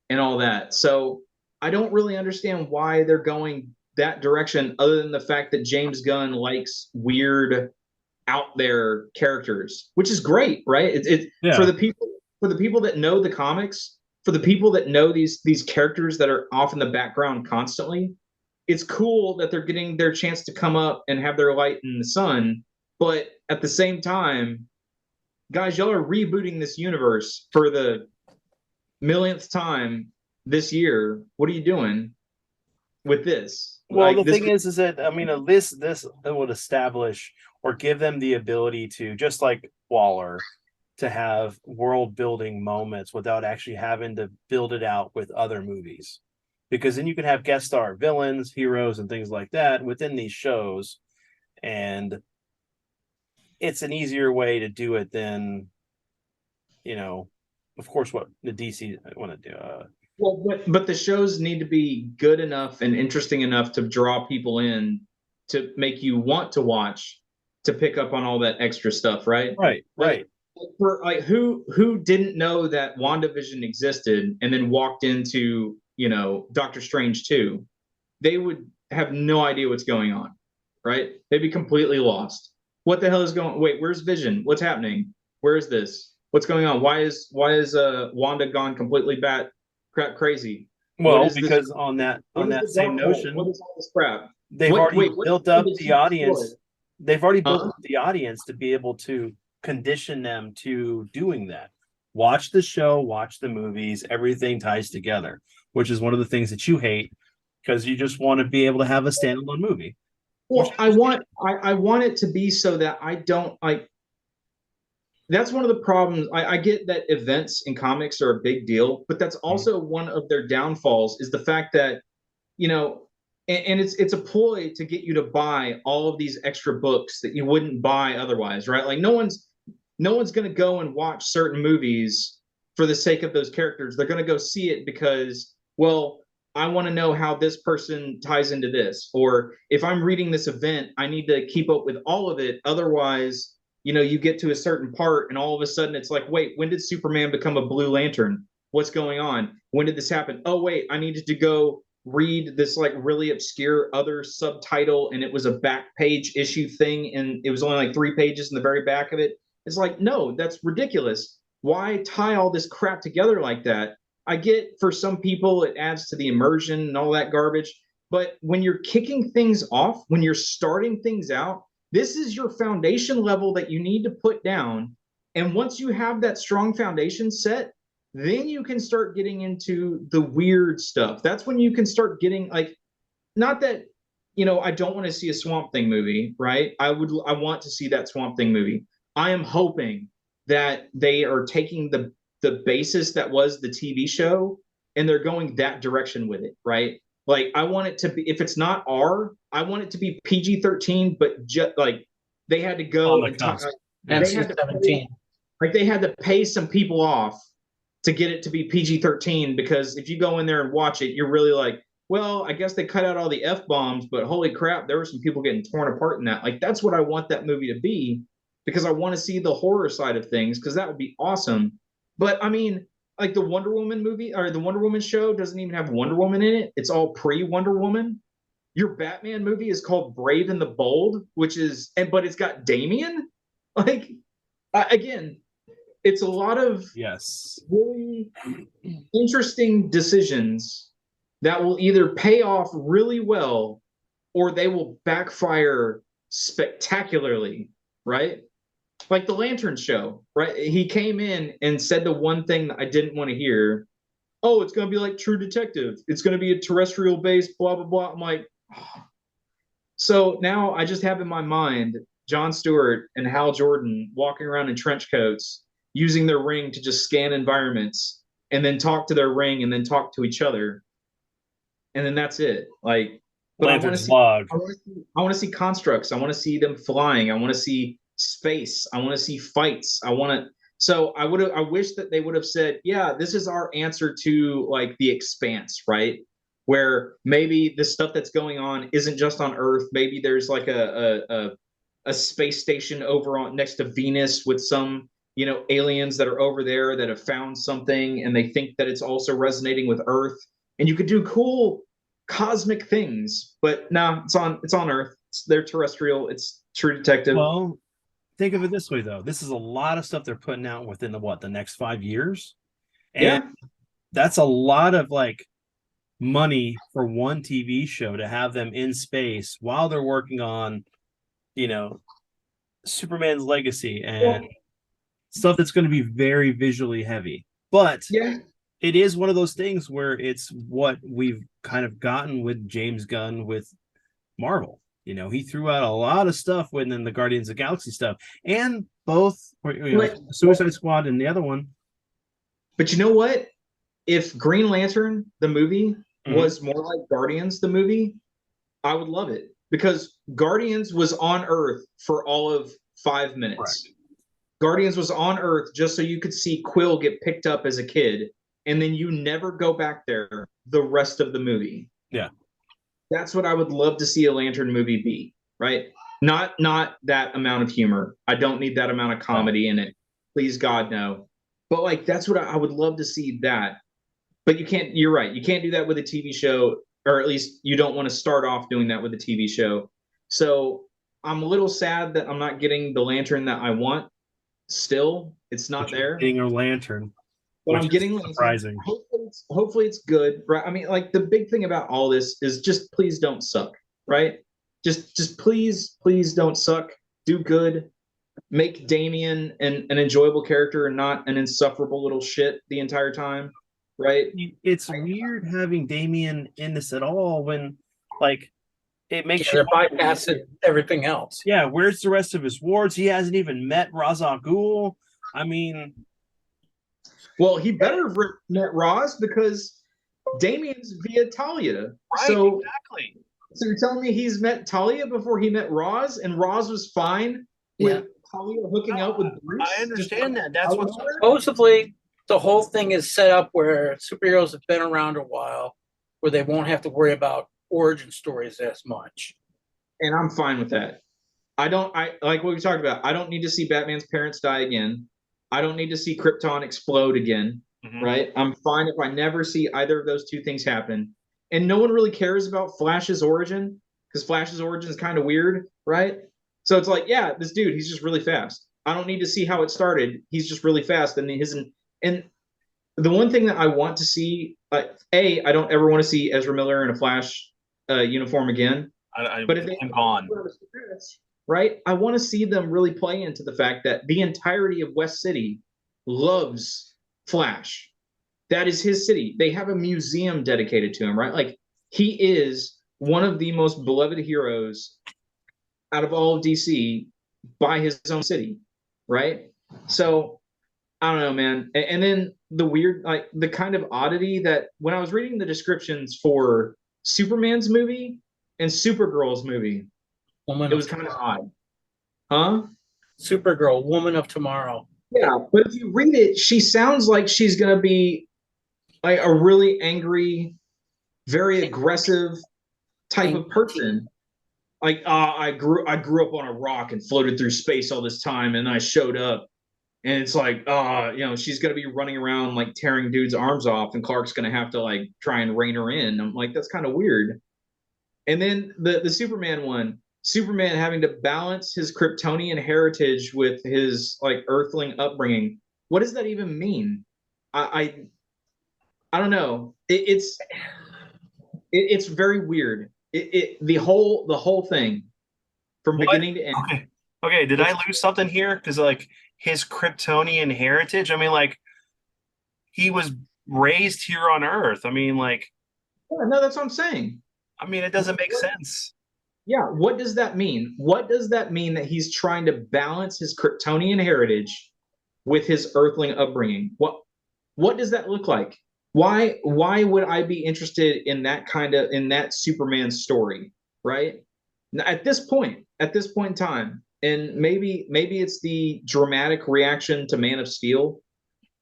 and all that. So I don't really understand why they're going that direction other than the fact that James Gunn likes weird out there characters, which is great, right? For the people that know the comics, for the people that know these characters that are off in the background constantly, it's cool that they're getting their chance to come up and have their light in the sun. But at the same time, guys, y'all are rebooting this universe for the millionth time this year. What are you doing with this? Well, the thing is that I mean, this would establish or give them the ability to, just like Waller, to have world building moments without actually having to build it out with other movies, because then you can have guest star villains, heroes, and things like that within these shows, and it's an easier way to do it than, of course, what the DC want to do. Well, but the shows need to be good enough and interesting enough to draw people in, to make you want to watch, to pick up on all that extra stuff, right? Right. For like who didn't know that WandaVision existed and then walked into Doctor Strange 2, they would have no idea what's going on, right? They'd be completely lost. What the hell is going? Wait, where's Vision? What's happening? Where is this? What's going on? Why is Wanda gone completely crazy? Well, because on that same notion, what is all this crap? They've already built up the audience. They've already built up the audience to be able to condition them to doing that. Watch the show, watch the movies, everything ties together, which is one of the things that you hate because you just want to be able to have a standalone movie. Well, I want it to be so that I don't like. That's one of the problems. I get that events in comics are a big deal, but that's also one of their downfalls is the fact that, and it's a ploy to get you to buy all of these extra books that you wouldn't buy otherwise, right? Like no one's no one's going to go and watch certain movies for the sake of those characters. They're going to go see it because, well, I want to know how this person ties into this. Or if I'm reading this event, I need to keep up with all of it. Otherwise, you get to a certain part and all of a sudden it's like, wait, when did Superman become a Blue Lantern? What's going on? When did this happen? Oh, wait, I needed to go read this like really obscure other subtitle and it was a back page issue thing and it was only like 3 pages in the very back of it. It's like, no, that's ridiculous. Why tie all this crap together like that? I get for some people it adds to the immersion and all that garbage, but when you're kicking things off, when you're starting things out, this is your foundation level that you need to put down. And once you have that strong foundation set, then you can start getting into the weird stuff. That's when you can start getting like, not that, I don't want to see a Swamp Thing movie, right? I want to see that Swamp Thing movie. I am hoping that they are taking the basis that was the TV show and they're going that direction with it, right? Like I want it to be, if it's not R, I want it to be PG-13, but just like they had to go and talk. NC-17. Like they had to pay some people off to get it to be PG-13 because if you go in there and watch it, you're really like, well, I guess they cut out all the F-bombs, but holy crap, there were some people getting torn apart in that. Like that's what I want that movie to be because I want to see the horror side of things because that would be awesome. But I mean, like the Wonder Woman movie or the Wonder Woman show doesn't even have Wonder Woman in it. It's all pre-Wonder Woman. Your Batman movie is called Brave and the Bold, but it's got Damian. Like, again, it's a lot of really interesting decisions that will either pay off really well or they will backfire spectacularly, right? Like the Lantern show, right? He came in and said the one thing that I didn't want to hear. Oh, it's going to be like True Detective. It's going to be a terrestrial based, blah, blah, blah. I'm like, oh. So now I just have in my mind Jon Stewart and Hal Jordan walking around in trench coats, using their ring to just scan environments and then talk to their ring and then talk to each other. And then that's it. Like, but Lantern's log. I want to see constructs. I want to see them flying. I want to see space. I want to see fights. So I wish that they would have said, yeah, this is our answer to like the Expanse, right? Where maybe the stuff that's going on isn't just on Earth. Maybe there's like a space station over on next to Venus with some, aliens that are over there that have found something and they think that it's also resonating with Earth. And you could do cool cosmic things, but no, it's on Earth. They're terrestrial. It's True Detective. Well, think of it this way though. This is a lot of stuff they're putting out within the next 5 years. And that's a lot of like money for one TV show to have them in space while they're working on, Superman's legacy and stuff that's going to be very visually heavy. But it is one of those things where it's what we've kind of gotten with James Gunn with Marvel. He threw out a lot of stuff within the Guardians of the Galaxy stuff, and both Suicide Squad and the other one. But you know what? If Green Lantern the movie was more like Guardians the movie, I would love it because Guardians was on Earth for all of 5 minutes. Right. Guardians was on Earth just so you could see Quill get picked up as a kid, and then you never go back there the rest of the movie. Yeah. That's what I would love to see a Lantern movie be, right? Not that amount of humor. I don't need that amount of comedy in it. Please God, no. But like that's what I would love to see that. But you're right. You can't do that with a TV show, or at least you don't want to start off doing that with a TV show. So I'm a little sad that I'm not getting the Lantern that I want. Still, it's not there. Getting a Lantern. But I'm getting surprising. Hopefully it's good, right? I mean, like the big thing about all this is just please don't suck, right? Just please don't suck. Do good. Make Damian an enjoyable character and not an insufferable little shit the entire time, right? It's weird having Damian in this at all when, like, it makes you bypass everything else. Yeah, where's the rest of his wards? He hasn't even met Ra's al Ghul. I mean. Well, he better have met Roz because Damian's via Talia. Right, so, exactly. So you're telling me he's met Talia before he met Roz, and Roz was fine with Talia hooking up with Bruce? I Just understand that. That's out of what's nowhere? Supposedly, the whole thing is set up where superheroes have been around a while, where they won't have to worry about origin stories as much. And I'm fine with that. I like what we talked about. I don't need to see Batman's parents die again. I don't need to see Krypton explode again. Mhm. Right? I'm fine if I never see either of those two things happen. And no one really cares about Flash's origin because Flash's origin is kind of weird, right? So it's like, yeah, this dude, he's just really fast. I don't need to see how it started. He's just really fast, and and the one thing that I want to see, I don't ever want to see Ezra Miller in a Flash uniform again. But if they I'm gone. right, I want to see them really play into the fact that the entirety of West City loves Flash. That is his city. They have a museum dedicated to him, right? Like he is one of the most beloved heroes out of all of DC by his own city, right? So I don't know, man. And then the weird, like the kind of oddity that when I was reading the descriptions for Superman's movie and Supergirl's movie, Woman it of was kind of Tomorrow. odd, huh? Supergirl, Woman of Tomorrow. Yeah, but if you read it, she sounds like she's gonna be like a really angry, very aggressive type of person. Like, I grew up on a rock and floated through space all this time, and I showed up, and it's like, she's gonna be running around like tearing dudes' arms off, and Clark's gonna have to like try and rein her in. I'm like, that's kind of weird. And then the Superman one, Superman having to balance his Kryptonian heritage with his like Earthling upbringing. What does that even mean? I don't know. It's very weird. The whole thing from What? beginning to end. Okay. Did I lose something here? Because like his Kryptonian heritage. I mean, like he was raised here on Earth. I mean, like, Yeah, no, that's what I'm saying. I mean, it doesn't make sense. Yeah, what does that mean? What does that mean that he's trying to balance his Kryptonian heritage with his Earthling upbringing? What does that look like? Why would I be interested in that Superman story, right? At this point in time, and maybe it's the dramatic reaction to Man of Steel.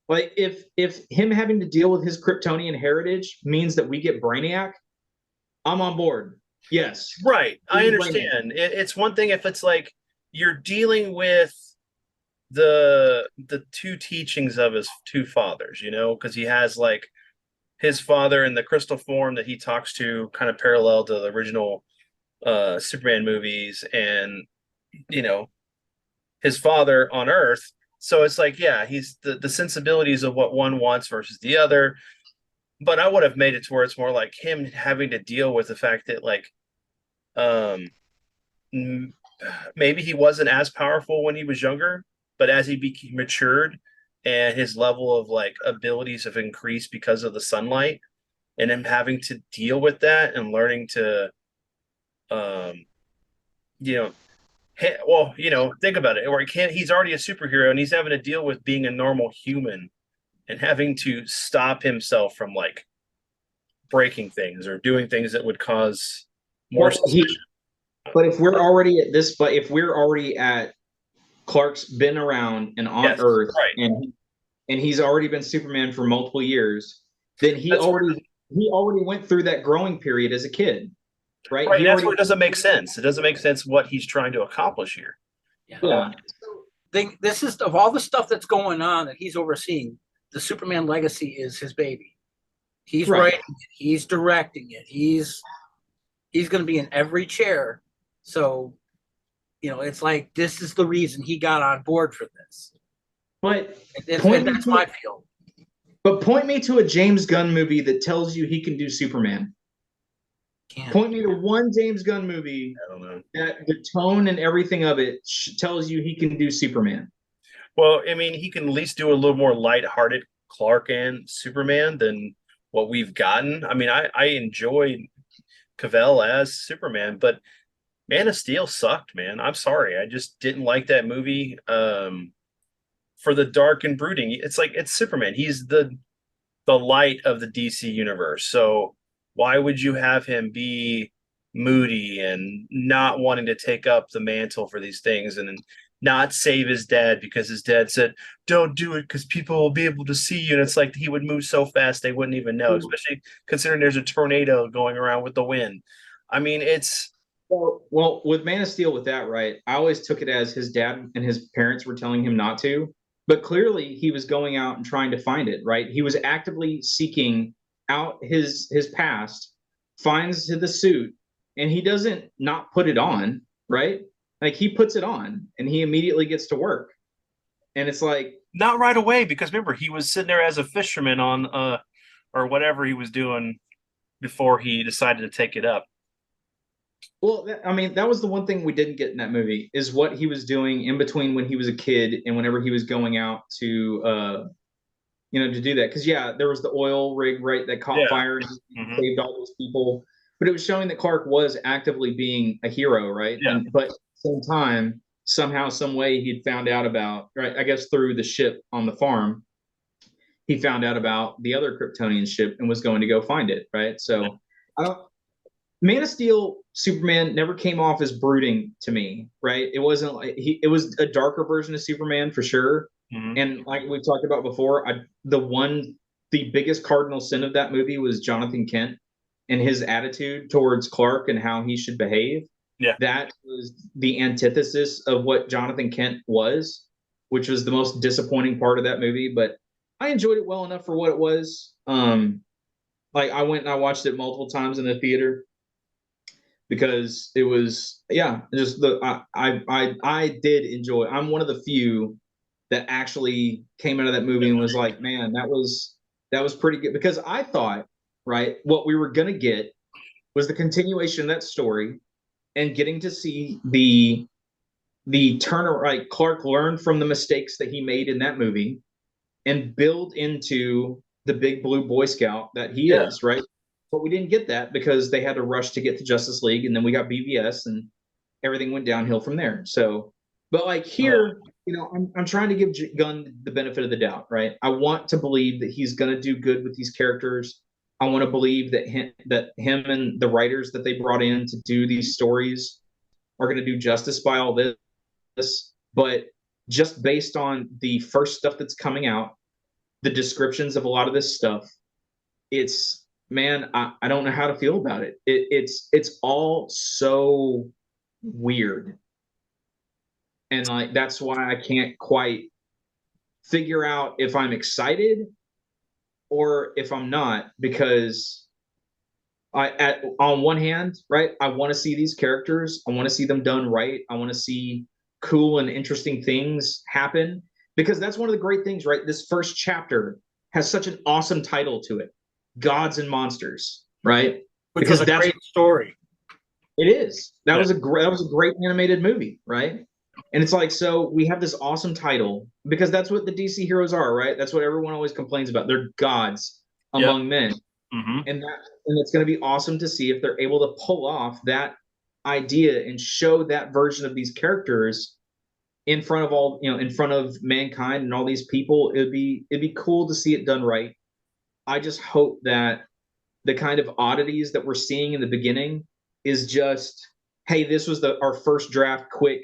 Like if him having to deal with his Kryptonian heritage means that we get Brainiac, I'm on board. Yes. Right. I Brainiac. understand. It's one thing if it's like you're dealing with the two teachings of his two fathers, because he has like his father in the crystal form that he talks to kind of parallel to the original Superman movies and his father on Earth. So it's like, yeah, he's the sensibilities of what one wants versus the other. But I would have made it to where it's more like him having to deal with the fact that like maybe he wasn't as powerful when he was younger, but as he became matured and his level of like abilities have increased because of the sunlight and him having to deal with that and learning to you know think about it, or he's already a superhero and he's having to deal with being a normal human and having to stop himself from like breaking things or doing things that would cause more suspicion. But if we're already at this, but if we're already at Clark's been around and on Yes, Earth, right. and he's already been Superman for multiple years, then he already went through that growing period as a kid, right? Right, that's where it doesn't make sense. It doesn't make sense what he's trying to accomplish here. Yeah. This is of all the stuff that's going on that he's overseeing. The Superman legacy is his baby. He's writing it. He's directing it. He's going to be in every chair. So, it's like this is the reason he got on board for this. But that's my feel. But point me to a James Gunn movie that tells you he can do Superman. Point me to one James Gunn movie I don't know. that the tone and everything of it tells you he can do Superman. Well, I mean, he can at least do a little more lighthearted Clark and Superman than what we've gotten. I mean, I enjoyed Cavill as Superman, but Man of Steel sucked, man. I'm sorry. I just didn't like that movie. For the dark and brooding, it's like it's Superman. He's the light of the DC universe. So why would you have him be moody and not wanting to take up the mantle for these things? And not save his dad because his dad said, "Don't do it because people will be able to see you." And it's like he would move so fast they wouldn't even know, especially considering there's a tornado going around with the wind. I mean, it's Well, with Man of Steel, with that, right? I always took it as his dad and his parents were telling him not to, but clearly he was going out and trying to find it, right? He was actively seeking out his past, finds the suit, and he doesn't not put it on, right? Like he puts it on and he immediately gets to work. And it's like, not right away because remember he was sitting there as a fisherman on or whatever he was doing before he decided to take it up. well, I mean, that was the one thing we didn't get in that movie is what he was doing in between when he was a kid and whenever he was going out to to do that. Because yeah, there was the oil rig, right, that caught Yeah. fire and Mhm. saved all those people. But it was showing that Clark was actively being a hero, right? Yeah. And but at the same time, somehow, some way, he'd found out about, right? I guess through the ship on the farm, he found out about the other Kryptonian ship and was going to go find it, right? So, I don't. Man of Steel, Superman never came off as brooding to me, right? It wasn't like it was a darker version of Superman for sure. Mhm. And like we've talked about before, the biggest cardinal sin of that movie was Jonathan Kent and his attitude towards Clark and how he should behave. Yeah. That was the antithesis of what Jonathan Kent was, which was the most disappointing part of that movie. But I enjoyed it well enough for what it was. Like I went and I watched it multiple times in the theater because it was just I did enjoy. I'm one of the few that actually came out of that movie and was like, man, that was pretty good because I thought, right, what we were gonna get was the continuation of that story and getting to see the turner, right. Clark learned from the mistakes that he made in that movie and build into the big blue Boy Scout that he Yeah. is, right? But we didn't get that because they had to rush to get to Justice League, and then we got BVS, and everything went downhill from there. So, but like here, I'm trying to give Gunn the benefit of the doubt, right? I want to believe that he's going to do good with these characters. I want to believe that him and the writers that they brought in to do these stories are going to do justice by all this. But just based on the first stuff that's coming out, the descriptions of a lot of this stuff, it's man, I don't know how to feel about it. It's all so weird. And like that's why I can't quite figure out if I'm excited or if I'm not, because on one hand, right, I want to see these characters, I want to see them done right, I want to see cool and interesting things happen because that's one of the great things, right? This first chapter has such an awesome title to it, Gods and Monsters, right? Which Because was a that's great story. it is. Yeah. That was a great animated movie, right? And it's like, so we have this awesome title because that's what the DC heroes are, right? That's what everyone always complains about. They're gods among men. Mhm. And it's going to be awesome to see if they're able to pull off that idea and show that version of these characters in front of in front of mankind and all these people. It'd be cool to see it done right. I just hope that the kind of oddities that we're seeing in the beginning is just, hey, this was our first draft, quick,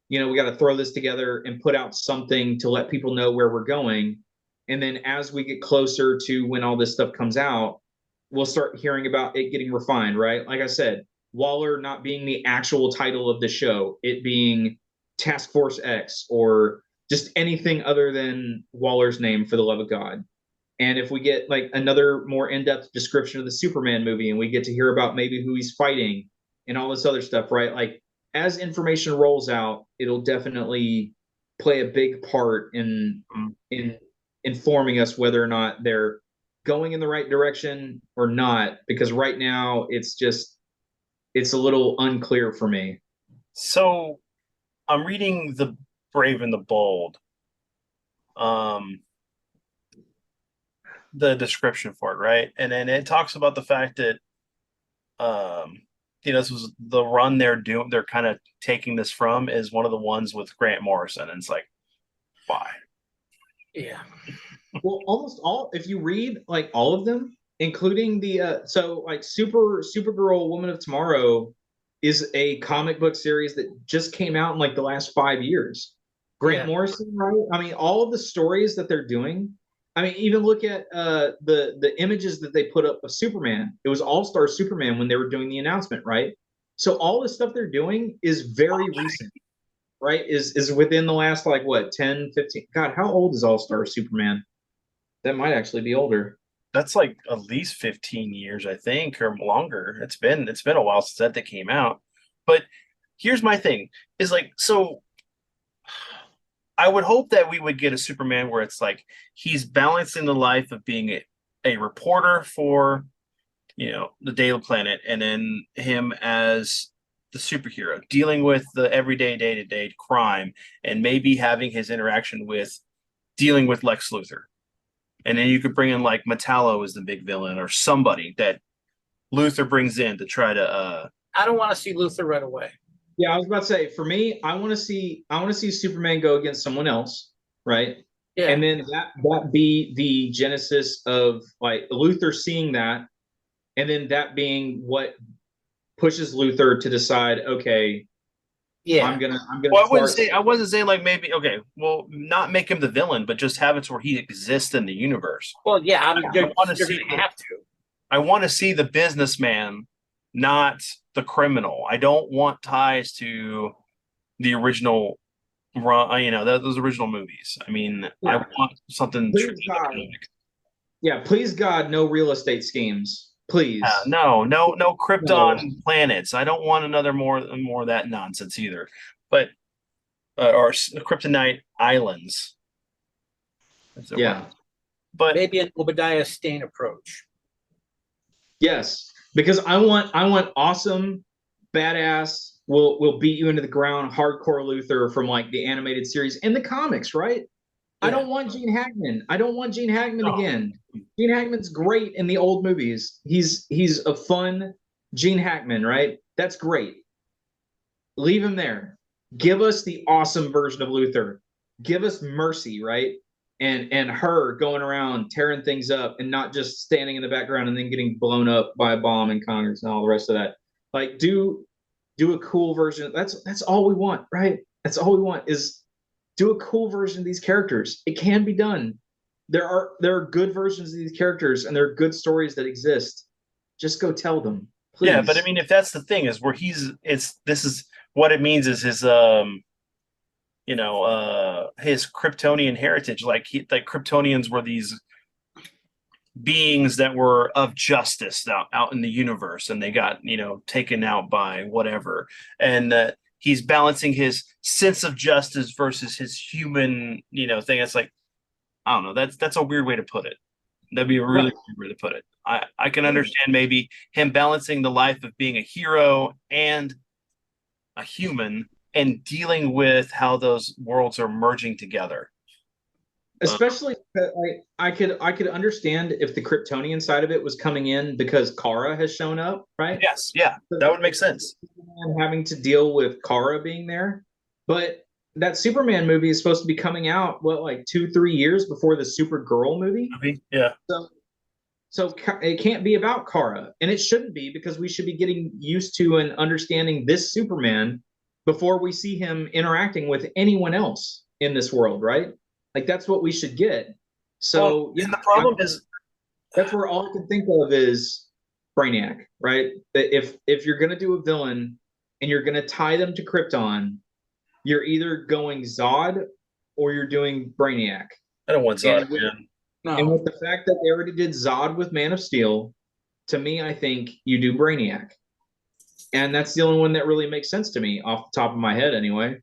we got to throw this together and put out something to let people know where we're going. And then as we get closer to when all this stuff comes out, we'll start hearing about it getting refined, right? Like I said, Waller not being the actual title of the show, it being Task Force X or just anything other than Waller's name, for the love of God. And if we get like another more in-depth description of the Superman movie and we get to hear about maybe who he's fighting and all this other stuff, right? Like as information rolls out, it'll definitely play a big part in informing us whether or not they're going in the right direction or not, because right now it's a little unclear for me. So I'm reading The Brave and the Bold. The description for it, right? And then it talks about the fact that this was the run they're kind of taking this from is one of the ones with Grant Morrison. And it's like, why? Yeah. Well, almost all, if you read like all of them, including the so like Supergirl, Woman of Tomorrow, is a comic book series that just came out in like the last 5 years. Grant Yeah. Morrison, right? I mean, all of the stories that they're doing. I mean, even look at the images that they put up of Superman. It was All Star Superman when they were doing the announcement, right? So all the stuff they're doing is very recent, right? Is within the last like what 10, 15. God, how old is All Star Superman? That might actually be older. That's like at least 15 years, I think, or longer. It's been a while since that came out. But here's my thing is like, so I would hope that we would get a Superman where it's like he's balancing the life of being a reporter for, the Daily Planet, and then him as the superhero dealing with the everyday day-to-day crime, and maybe having his interaction with dealing with Lex Luthor. And then you could bring in like Metallo as the big villain, or somebody that Luthor brings in to try to I don't want to see Luther right away. Yeah, I was about to say, for me, I want to see Superman go against someone else, right? Yeah. And then that be the genesis of like Luthor seeing that, and then that being what pushes Luthor to decide, okay, Yeah. I'm gonna well, start. I wasn't saying like maybe okay, well, not make him the villain, but just have it where he exists in the universe. Well, yeah, I want to you're see gonna have to. I want to see the businessman, not the criminal. I don't want ties to the original run, those original movies. I mean, I Yeah. want something Please truly God. economic. Yeah, please God, no real estate schemes. Please. No Krypton planets. I don't want another more of that nonsense either. But or Kryptonite islands. Yeah. But Maybe an Obadiah Stane approach. Yes, because I want awesome, badass. Will beat you into the ground, hardcore Luther from like the animated series and the comics, right? I don't want Gene Hackman. I don't want Gene Hackman again. Gene Hackman's great in the old movies. He's a fun Gene Hackman, right? That's great. Leave him there. Give us the awesome version of Luther. Give us Mercy, right? And her going around tearing things up and not just standing in the background and then getting blown up by a bomb in Congress and all the rest of that. Like do a cool version. That's all we want, right? That's all we want is do a cool version of these characters. It can be done. There are good versions of these characters and there are good stories that exist. Just go tell them, please. yeah, but I mean, if that's the thing is where this is what it means is his his Kryptonian heritage. Like Kryptonians were these beings that were of justice out in the universe, and they got taken out by whatever, and he's balancing his sense of justice versus his human thing. It's like, I don't know, that's a weird way to put it. That'd be a really weird way to put it. I can understand maybe him balancing the life of being a hero and a human and dealing with how those worlds are merging together. Especially, I could understand if the Kryptonian side of it was coming in because Kara has shown up, right? Yes, yeah, that would make sense. And having to deal with Kara being there, but that Superman movie is supposed to be coming out like 2-3 years before the Supergirl movie. Yeah. So it can't be about Kara, and it shouldn't be because we should be getting used to and understanding this Superman before we see him interacting with anyone else in this world, right? Like that's what we should get. So and the problem is that's where all I can think of is Brainiac, right? That if you're gonna do a villain and you're gonna tie them to Krypton, you're either going Zod or you're doing Brainiac. I don't want Zod. And with the fact that they already did Zod with Man of Steel, to me, I think you do Brainiac. And that's the only one that really makes sense to me off the top of my head anyway.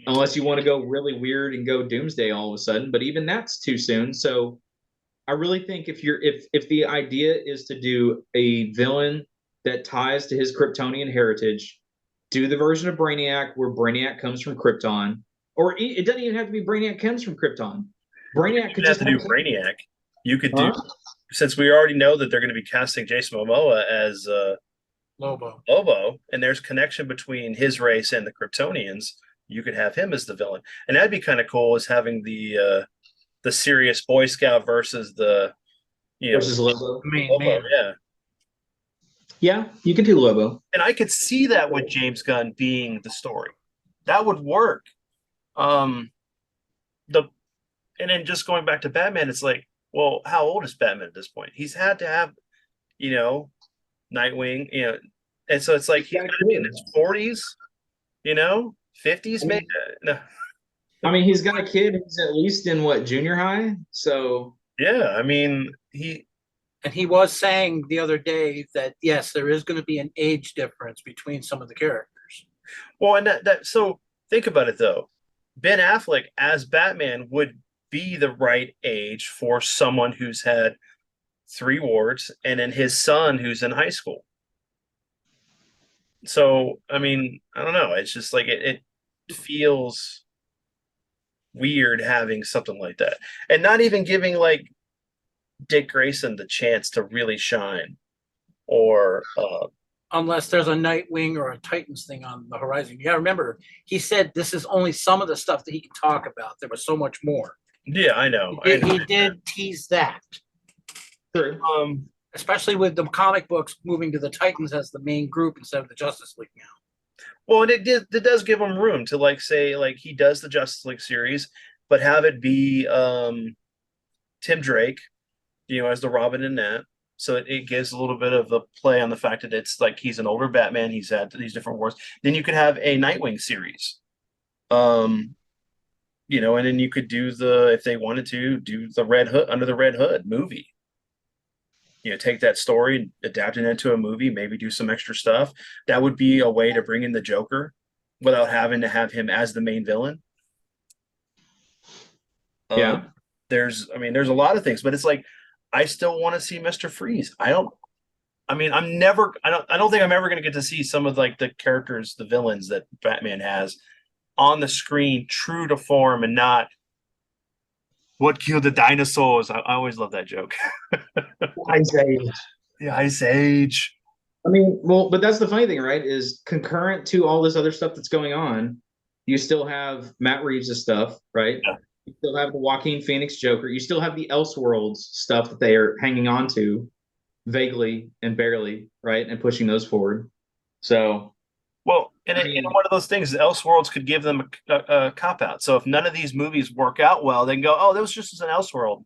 Unless you want to go really weird and go Doomsday all of a sudden, but even that's too soon. So I really think if the idea is to do a villain that ties to his Kryptonian heritage, do the version of Brainiac where Brainiac comes from Krypton, or it doesn't even have to be Brainiac comes from Krypton. Brainiac could just just do Brainiac. You could do, since we already know that they're going to be casting Jason Momoa as Lobo, and there's connection between his race and the Kryptonians. You could have him as the villain, and that'd be kind of cool. Is having the serious Boy Scout versus the versus Lobo. Lobo, yeah. Yeah, you can do Lobo. And I could see that with James Gunn being the story. That would work. Um, the and then just going back to Batman, it's like, well, how old is Batman at this point? He's had to have, you know, Nightwing, and so it's like he's got to be in his 40s, 50s, maybe. No. I mean, he's got a kid who's at least in what, junior high? So Yeah, I mean, And he was saying the other day that yes, there is going to be an age difference between some of the characters. well, and that so think about it though. Ben Affleck as Batman would be the right age for someone who's had three wards and then his son who's in high school. So, I mean, I don't know. It's just like it feels weird having something like that. And not even giving like Dick Grayson the chance to really shine or Unless there's a Nightwing or a Titans thing on the horizon. You got to remember, he said this is only some of the stuff that he can talk about. There was so much more. yeah, I know. He did tease that. true. Especially with the comic books moving to the Titans as the main group instead of the Justice League now. Well, and it does give him room to like say like he does the Justice League series, but have it be Tim Drake, as the Robin in that. So it gives a little bit of a play on the fact that it's like he's an older Batman. He's had these different wars. Then you could have a Nightwing series, and then you could do if they wanted to do the Red Hood Under the Red Hood movie. Take that story and adapt it into a movie, maybe do some extra stuff. That would be a way to bring in the Joker without having to have him as the main villain. Yeah. There's a lot of things, but it's like, I still want to see Mr. Freeze. I don't think I'm ever going to get to see some of like the characters, the villains that Batman has on the screen, true to form and not what killed the dinosaurs. I always love that joke. Ice Age. The Ice Age. I mean, well, but that's the funny thing, right? Is concurrent to all this other stuff that's going on, you still have Matt Reeves' stuff, right? Yeah. You still have the Joaquin Phoenix Joker. You still have the Elseworlds stuff that they are hanging on to vaguely and barely, right? And pushing those forward. So, well, and one of those things, the Elseworlds could give them a cop out. So if none of these movies work out well, they can go, "Oh, that was just an Elseworld."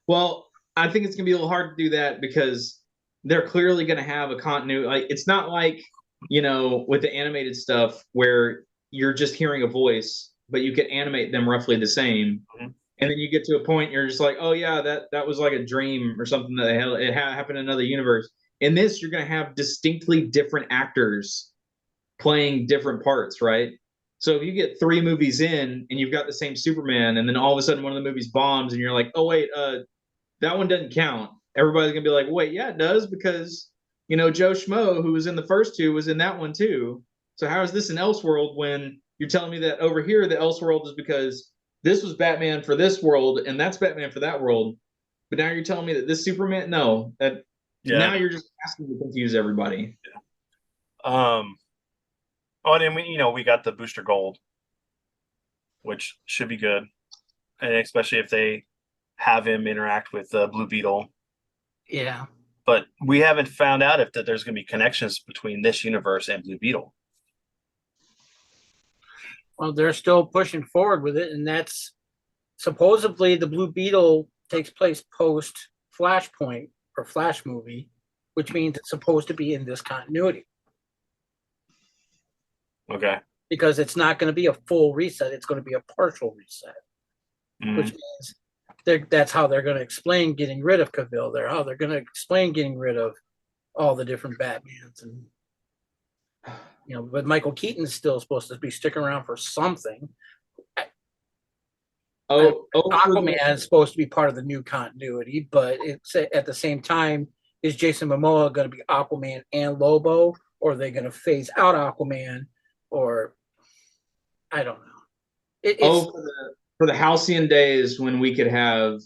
well, I think it's gonna be a little hard to do that because they're clearly gonna have a continuity. Like, it's not like with the animated stuff where you're just hearing a voice, but you can animate them roughly the same. Mhm. And then you get to a point you're just like, oh yeah, that was like a dream or something that it happened in another universe. In this, you're going to have distinctly different actors playing different parts, right? So if you get 3 movies in and you've got the same Superman, and then all of a sudden one of the movies bombs, and you're like, oh wait, that one doesn't count. Everybody's gonna be like, wait, yeah, it does, because Joe Schmo, who was in the first 2, was in that one too. So how is this an Elseworld when you're telling me that over here the Elseworld is because this was Batman for this world and that's Batman for that world, but now you're telling me that this Superman, no, that now you're just asking to confuse everybody. Oh, and then we got the Booster Gold, which should be good, and especially if they have him interact with Blue Beetle. Yeah, but we haven't found out if there's going to be connections between this universe and Blue Beetle. well, they're still pushing forward with it, and that's supposedly the Blue Beetle takes place post Flashpoint or Flash movie, which means it's supposed to be in this continuity. Okay. Because it's not going to be a full reset; it's going to be a partial reset, which means that's how they're going to explain getting rid of Cavill. How they're going to explain getting rid of all the different Batmans, and but Michael Keaton's still supposed to be sticking around for something. Aquaman is supposed to be part of the new continuity, but it's at the same time, is Jason Momoa going to be Aquaman and Lobo, or are they going to phase out Aquaman, or I don't know. For the halcyon days when we could have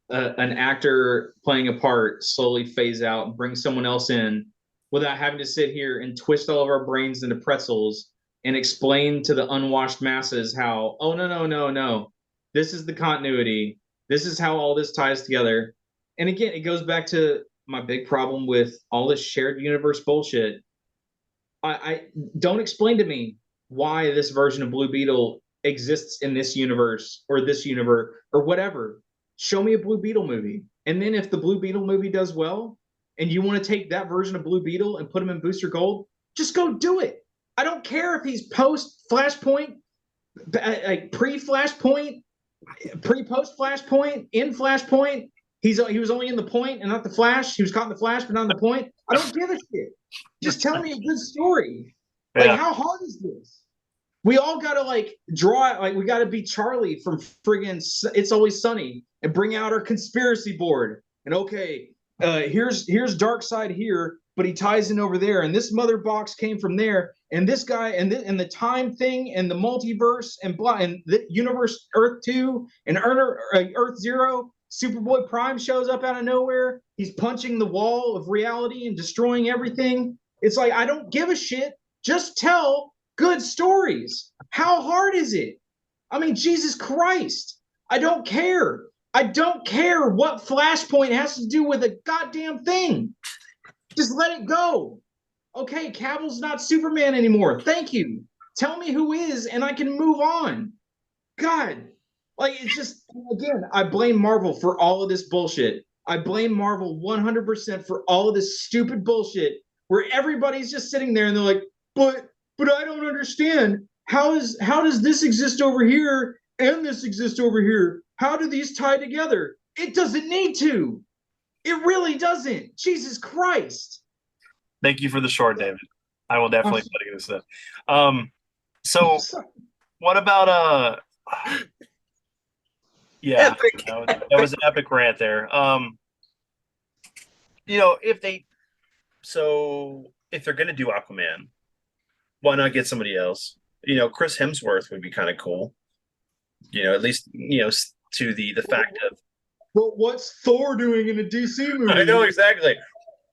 an actor playing a part slowly phase out and bring someone else in without having to sit here and twist all of our brains into pretzels and explain to the unwashed masses how, oh, no. This is the continuity. This is how all this ties together. And again, it goes back to my big problem with all this shared universe bullshit. I don't explain to me why this version of Blue Beetle exists in this universe or this universe or whatever. Show me a Blue Beetle movie. And then if the Blue Beetle movie does well and you want to take that version of Blue Beetle and put him in Booster Gold, just go do it. I don't care if he's post Flashpoint, like pre Flashpoint, pre post Flashpoint, in Flashpoint. He was only in the point and not the Flash. He was caught in the Flash, but not in the point. I don't give a shit. Just tell me a good story. Like, how hard is this? We all gotta like draw it. Like, we gotta be Charlie from friggin' It's Always Sunny and bring out our conspiracy board. And okay, here's Darkseid here, but he ties in over there, and this mother box came from there, and this guy, and the time thing, and the multiverse, and blah, and the universe Earth 2 and Earth 0. Superboy Prime shows up out of nowhere. He's punching the wall of reality and destroying everything. It's like, I don't give a shit. Just tell good stories. How hard is it? I mean, Jesus Christ. I don't care. I don't care what Flashpoint has to do with a goddamn thing. Just let it go. Okay, Cavill's not Superman anymore. Thank you. Tell me who is, and I can move on. God. Like, it's just, again, I blame Marvel for all of this bullshit. I blame Marvel 100% for all of this stupid bullshit where everybody's just sitting there and they're like, but I don't understand. How does this exist over here and this exist over here? How do these tie together? It doesn't need to. It really doesn't. Jesus Christ. Thank you for the short, David. I will definitely study this then. So what about yeah, that was an epic rant there. If they're gonna do Aquaman, why not get somebody else? Chris Hemsworth would be kind of cool. At least to the fact of. Well, what's Thor doing in a DC movie? I know exactly.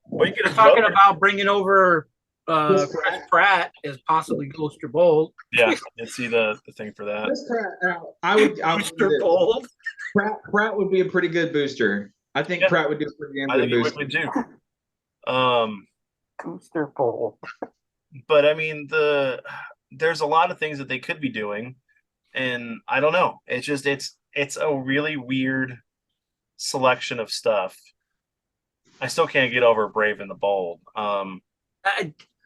Well, you're talking about bringing over Chris Pratt as possibly Booster Bold. Yeah, and see the thing for that. Chris Pratt, I would Booster Bold. Pratt would be a pretty good booster. I think Pratt would do a pretty good booster. I think he would too. Booster Bold. But I mean, there's a lot of things that they could be doing, and I don't know. It's just it's a really weird selection of stuff. I still can't get over Brave and the Bold. I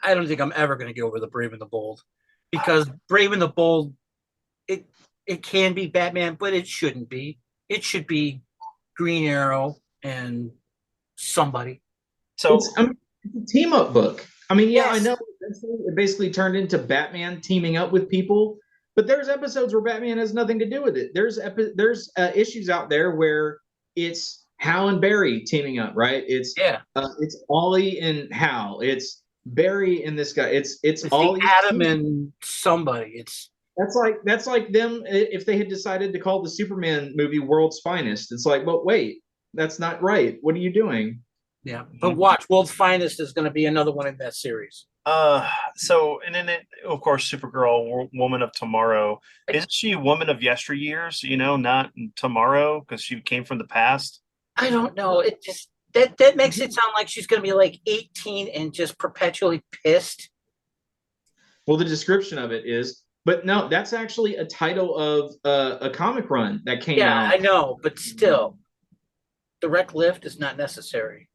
don't think I'm ever going to get over the Brave and the Bold, because Brave and the Bold, it can be Batman, but it shouldn't be. It should be Green Arrow and somebody. So it's a team up book. I mean, yeah, yes. I know it basically turned into Batman teaming up with people, but there's episodes where Batman has nothing to do with it. There's issues out there where it's Hal and Barry teaming up, right? It's Ollie and Hal. It's Barry and this guy. It's Ollie, Adam and somebody. That's like them if they had decided to call the Superman movie World's Finest. It's like, but wait, that's not right. What are you doing? Yeah, but watch, World's Finest is going to be another one in that series. So, and then of course, Supergirl, Woman of Tomorrow. Isn't she Woman of Yesteryears? Not tomorrow because she came from the past. I don't know. It just that makes it sound like she's going to be like 18 and just perpetually pissed. Well, the description of it is. But no, that's actually a title of a comic run that came out. Yeah, I know, but still, direct lift is not necessary.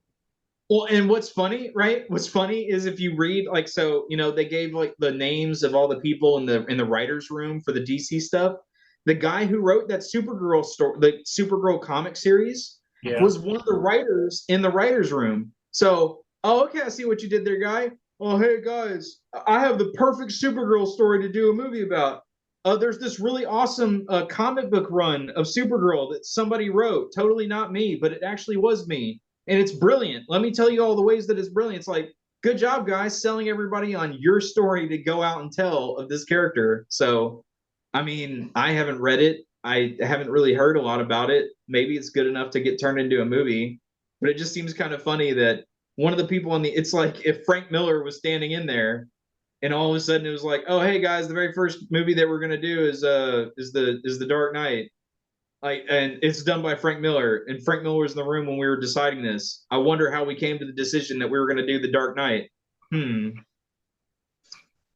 Well, and what's funny, right? What's funny is if you read, like, so they gave like the names of all the people in the writers' room for the DC stuff. The guy who wrote that Supergirl story, the Supergirl comic series, was one of the writers in the writers' room. So, okay, I see what you did there, guy. Oh, hey guys, I have the perfect Supergirl story to do a movie about. There's this really awesome comic book run of Supergirl that somebody wrote. Totally not me, but it actually was me. And it's brilliant. Let me tell you all the ways that it's brilliant. It's like, good job, guys, selling everybody on your story to go out and tell of this character. So, I mean, I haven't read it. I haven't really heard a lot about it. Maybe it's good enough to get turned into a movie. But it just seems kind of funny that one of the people it's like if Frank Miller was standing in there and all of a sudden it was like, oh, hey guys, the very first movie that we're going to do is the Dark Knight. Like, and it's done by Frank Miller, and Frank Miller was in the room when we were deciding this. I wonder how we came to the decision that we were going to do The Dark Knight.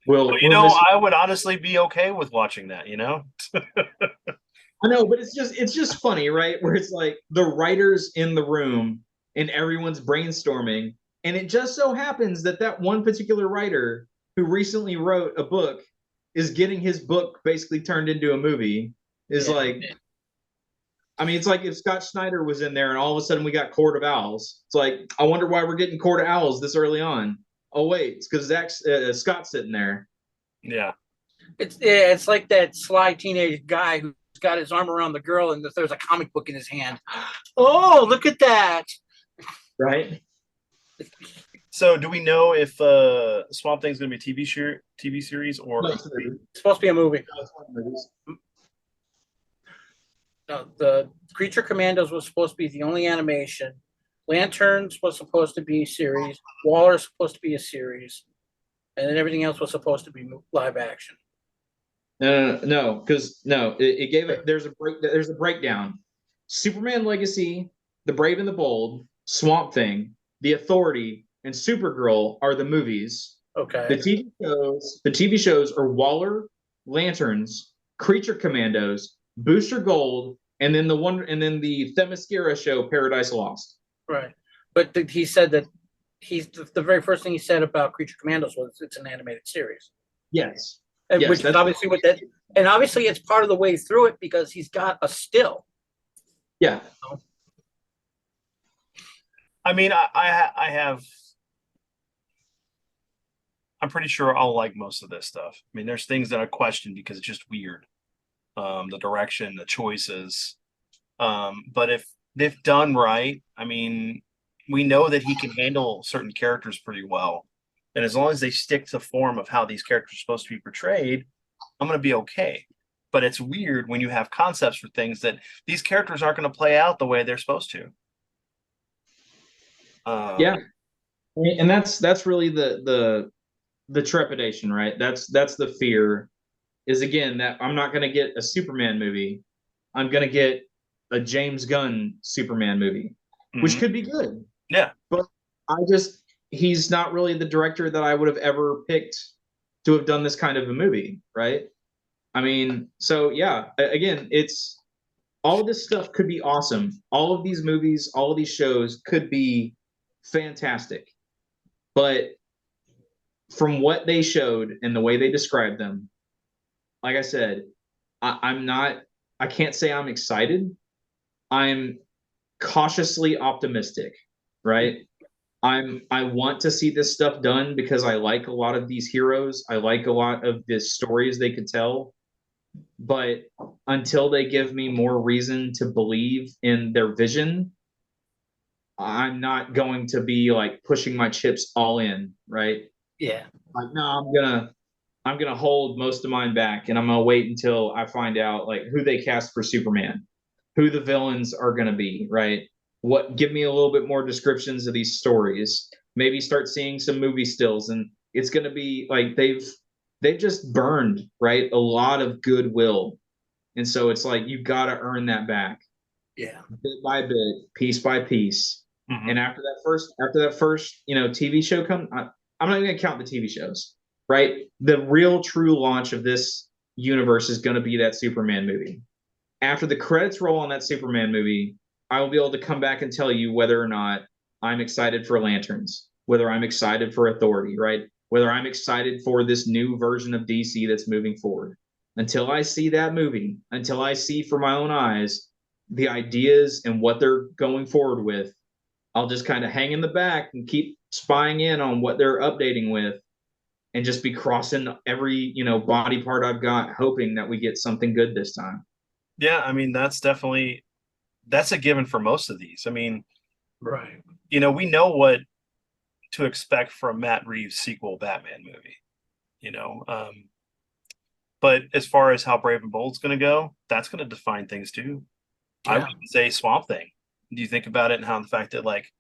Well, Will Mr. I would honestly be okay with watching that. I know, but it's just funny, right? Where it's like the writers in the room and everyone's brainstorming, and it just so happens that that one particular writer who recently wrote a book is getting his book basically turned into a movie. Is like, I mean, it's like if Scott Snyder was in there and all of a sudden we got Court of Owls. It's like, I wonder why we're getting Court of Owls this early on. Oh wait, it's because Scott's sitting there. Yeah. It's like that sly teenage guy who's got his arm around the girl and there's a comic book in his hand. Oh, look at that! Right? So, do we know if Swamp Thing's going to be a TV series or? No, It's supposed to be a movie. No, the Creature Commandos was supposed to be the only animation. Lanterns was supposed to be a series. Waller's supposed to be a series, and then everything else was supposed to be live action. No, because it gave it. There's a breakdown. Superman Legacy, The Brave and the Bold, Swamp Thing, The Authority, and Supergirl are the movies. Okay. The TV shows are Waller, Lanterns, Creature Commandos, Booster Gold, and then the Themyscira show Paradise Lost. Right. But he said that the very first thing he said about Creature Commandos was it's an animated series. Yes. And Yes, which is that's- obviously what that, and obviously it's part of the way through it because he's got a still. Yeah. I mean, I have. I'm pretty sure I'll like most of this stuff. I mean, there's things that I question because it's just weird. The direction, the choices. But if done right, I mean, we know that he can handle certain characters pretty well. And as long as they stick to the form of how these characters are supposed to be portrayed, I'm going to be okay. But it's weird when you have concepts for things that these characters aren't going to play out the way they're supposed to. Yeah. And that's really the trepidation, right? That's the fear is, again, that I'm not going to get a Superman movie. I'm going to get a James Gunn Superman movie, which could be good. Yeah. But he's not really the director that I would have ever picked to have done this kind of a movie, right? I mean, so yeah, again, it's all of this stuff could be awesome. All of these movies, all of these shows could be fantastic. But from what they showed and the way they described them, like I said, I can't say I'm excited. I'm cautiously optimistic, right? I want to see this stuff done because I like a lot of these heroes. I like a lot of the stories they could tell. But until they give me more reason to believe in their vision, I'm not going to be like pushing my chips all in, right? Yeah. Like, no, I'm gonna hold most of mine back, and I'm gonna wait until I find out like who they cast for Superman, who the villains are gonna be, right? Give me a little bit more descriptions of these stories. Maybe start seeing some movie stills, and it's gonna be like they've just burned, right, a lot of goodwill, and so it's like you got to earn that back, bit by bit, piece by piece. Mm-hmm. And after that first TV show comes, I'm not even gonna count the TV shows, right? The real true launch of this universe is gonna be that Superman movie. After the credits roll on that Superman movie, I will be able to come back and tell you whether or not I'm excited for Lanterns, whether I'm excited for Authority, right? Whether I'm excited for this new version of DC that's moving forward. Until I see that movie, until I see for my own eyes the ideas and what they're going forward with, I'll just kind of hang in the back and keep spying in on what they're updating with and just be crossing every, body part I've got, hoping that we get something good this time. Yeah, I mean, that's a given for most of these. I mean, right. We know what to expect from Matt Reeves' sequel Batman movie, but as far as how Brave and Bold's going to go, that's going to define things too. Yeah. I would say Swamp Thing. Do you think about it and how the fact that like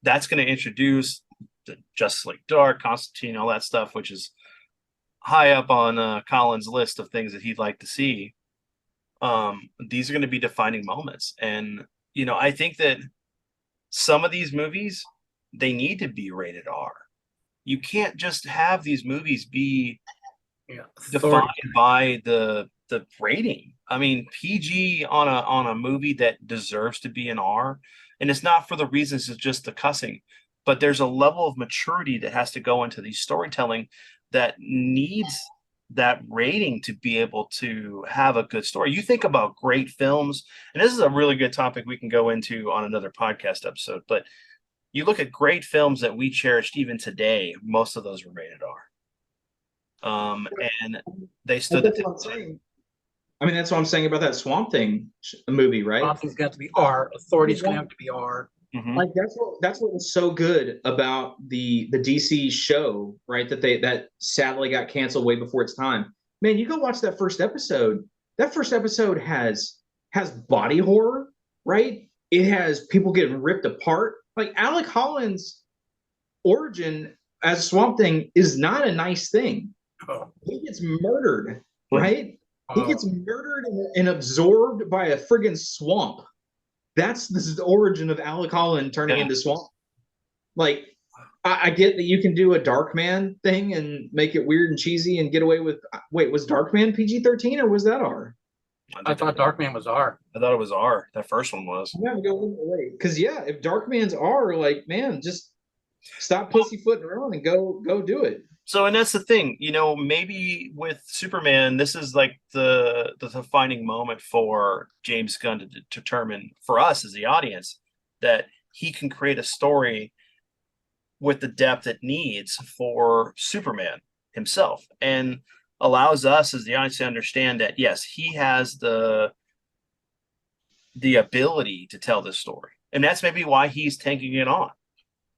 that's going to introduce the Justice League Dark, Constantine, all that stuff, which is high up on Colin's list of things that he'd like to see. these are going to be defining moments. And, I think that some of these movies, they need to be rated R. You can't just have these movies be Yeah. defined by the rating. I mean, PG on a movie that deserves to be an R, and it's not for the reasons it's just the cussing, but there's a level of maturity that has to go into the storytelling that needs that rating to be able to have a good story. You think about great films, and this is a really good topic we can go into on another podcast episode, but you look at great films that we cherished even today, most of those were rated R. And they stood the That's what I'm test. saying. I mean, that's what I'm saying about that Swamp Thing movie, right? Something's got to be R. Authority's going to have to be R. Mhm. Like that's what was so good about the DC show, right? That sadly got canceled way before its time. Man, you go watch that first episode. That first episode has body horror, right? It has people getting ripped apart. Like Alec Holland's origin as Swamp Thing is not a nice thing. Oh. He gets murdered, right? He Oh. gets murdered and absorbed by a friggin' swamp. This is the origin of Alec Holland turning into Swamp. Like, I get that you can do a Darkman thing and make it weird and cheesy and get away with. Wait, was Darkman PG-13 or was that R? I thought Darkman was R. I thought it was R. That first one was. I'm gonna go away because if Darkman's R, like, man, just stop pussyfooting around and go do it. So, and that's the thing, maybe with Superman, this is like the defining moment for James Gunn to determine for us as the audience that he can create a story with the depth it needs for Superman himself, and allows us as the audience to understand that yes, he has the ability to tell this story, and that's maybe why he's taking it on.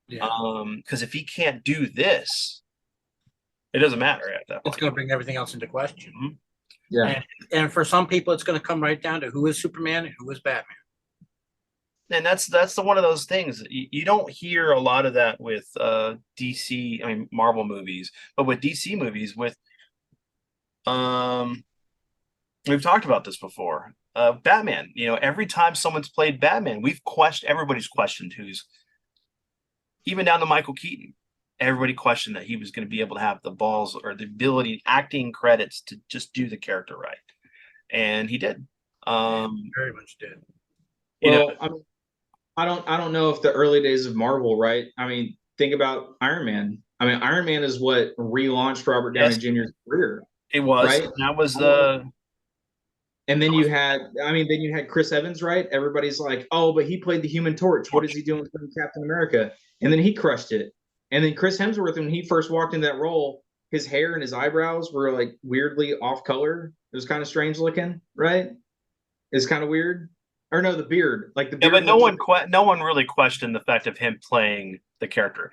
Yeah. Because if he can't do this, it doesn't matter at that point. It's going to bring everything else into question. Mhm. Yeah. And for some people, it's going to come right down to who is Superman and who is Batman. And that's the one of those things you don't hear a lot of that with DC, I mean Marvel movies, but with DC movies, with we've talked about this before. Batman, every time someone's played Batman, everybody's questioned who's, even down to Michael Keaton. Everybody questioned that he was going to be able to have the balls or the ability, acting credits to just do the character right, and he did. Very much did. Well, I mean, I don't know if the early days of Marvel, right? I mean, think about Iron Man. I mean, Iron Man is what relaunched Robert Downey Jr.'s career. It was. Right? That was And then you had Chris Evans, right? Everybody's like, oh, but he played the Human Torch. What is he doing for Captain America? And then he crushed it. And then Chris Hemsworth, when he first walked in that role, his hair and his eyebrows were like weirdly off color. It was kind of strange looking, right? It's kind of weird. Or no, the beard, like the beard. Yeah, but no one really questioned the fact of him playing the character.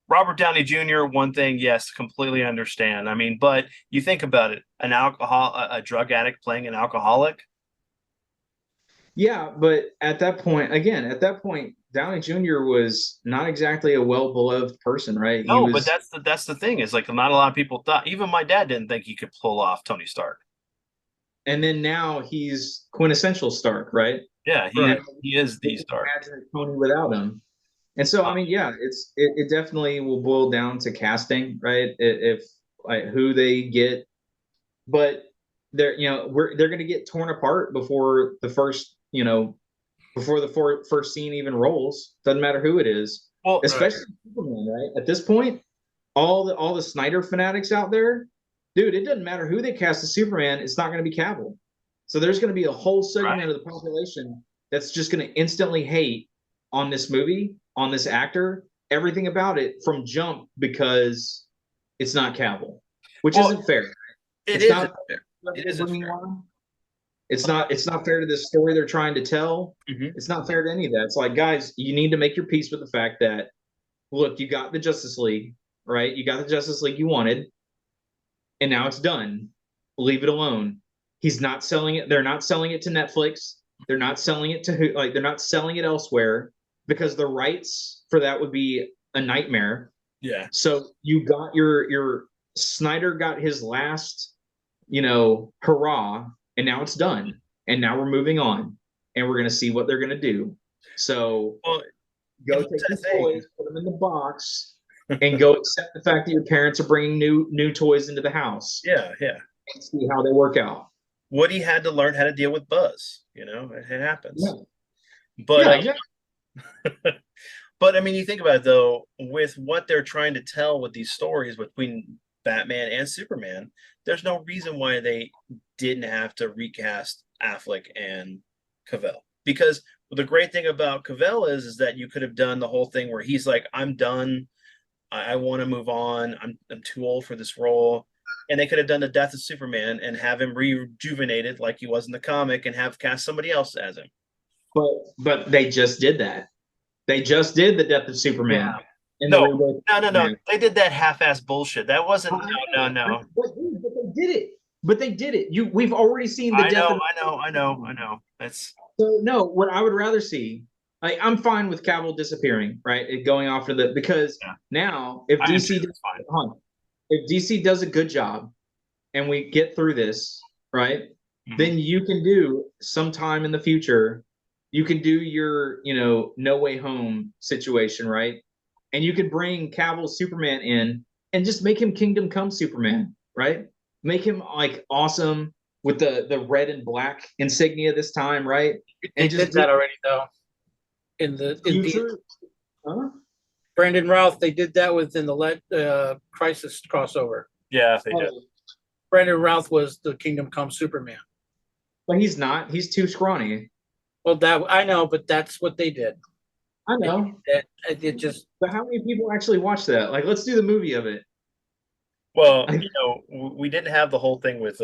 Robert Downey Jr., one thing, yes, completely understand. I mean, but you think about it, a drug addict playing an alcoholic. Yeah, but at that point, Downey Jr. was not exactly a well-beloved person, right? No, but that's the thing, is like not a lot of people thought, even my dad didn't think he could pull off Tony Stark. And then now he's quintessential Stark, right? Yeah, he is the Stark. Imagine Tony without him. And so, I mean, yeah, it definitely will boil down to casting, right? If like who they get, but they're going to get torn apart before the first first scene even rolls. Doesn't matter who it is, well, especially Superman, right? At this point, all the Snyder fanatics out there, dude, it doesn't matter who they cast as Superman. It's not going to be Cavill. So there's going to be a whole segment of the population that's just going to instantly hate on this movie, on this actor, everything about it from jump because it's not Cavill, which isn't fair. It isn't fair. It's not fair to this story they're trying to tell. Mm-hmm. It's not fair to any of that. It's like, guys, you need to make your peace with the fact that, look, you got the Justice League, right? You got the Justice League you wanted, and now it's done. Leave it alone. He's not selling it. They're not selling it to Netflix. They're not selling it to they're not selling it elsewhere because the rights for that would be a nightmare. Yeah. So you got your Snyder got his last, hurrah, and now it's done. and now we're moving on, and we're gonna see what they're gonna do. So Well, go and take that's your the thing. toys, put them in the box, and go accept the fact that your parents are bringing new toys into the house Yeah, yeah. and see how they work out. Woody had to learn how to deal with Buzz. You know, it happens. Yeah, But yeah, exactly. but I mean, you think about it though, with what they're trying to tell with these stories between Batman and Superman, there's no reason why they didn't have to recast Affleck and Cavill. Because the great thing about Cavill is that you could have done the whole thing where he's like, I'm done. I want to move on. I'm too old for this role. And they could have done the death of Superman and have him rejuvenated like he was in the comic and have cast somebody else as him. But they just did that. They just did the Death of Superman. Yeah. And No, the rebirth of no. Superman. They did that half-ass bullshit. That wasn't. No. But they did it. But they did it. We've already seen the death of. I know. That's So no, what I would rather see, like I'm fine with Cavill disappearing, right? It going off to the because Yeah. now if I DC that's fine. if DC does a good job and we get through this, right? Mhm. Then you can do sometime in the future, you can do your, No Way Home situation, right? And you could bring Cavill Superman in and just make him Kingdom Come Superman, right? Make him like awesome with the red and black insignia this time, right? They And just did that already though. In the future. Huh? Brandon Routh, they did that within the Crisis crossover. Yeah, they did. Brandon Routh was the Kingdom Come Superman. But he's not. He's too scrawny. Well, that I know, but that's what they did. I know. It just But how many people actually watch that? Like, let's do the movie of it. Well, we didn't have the whole thing with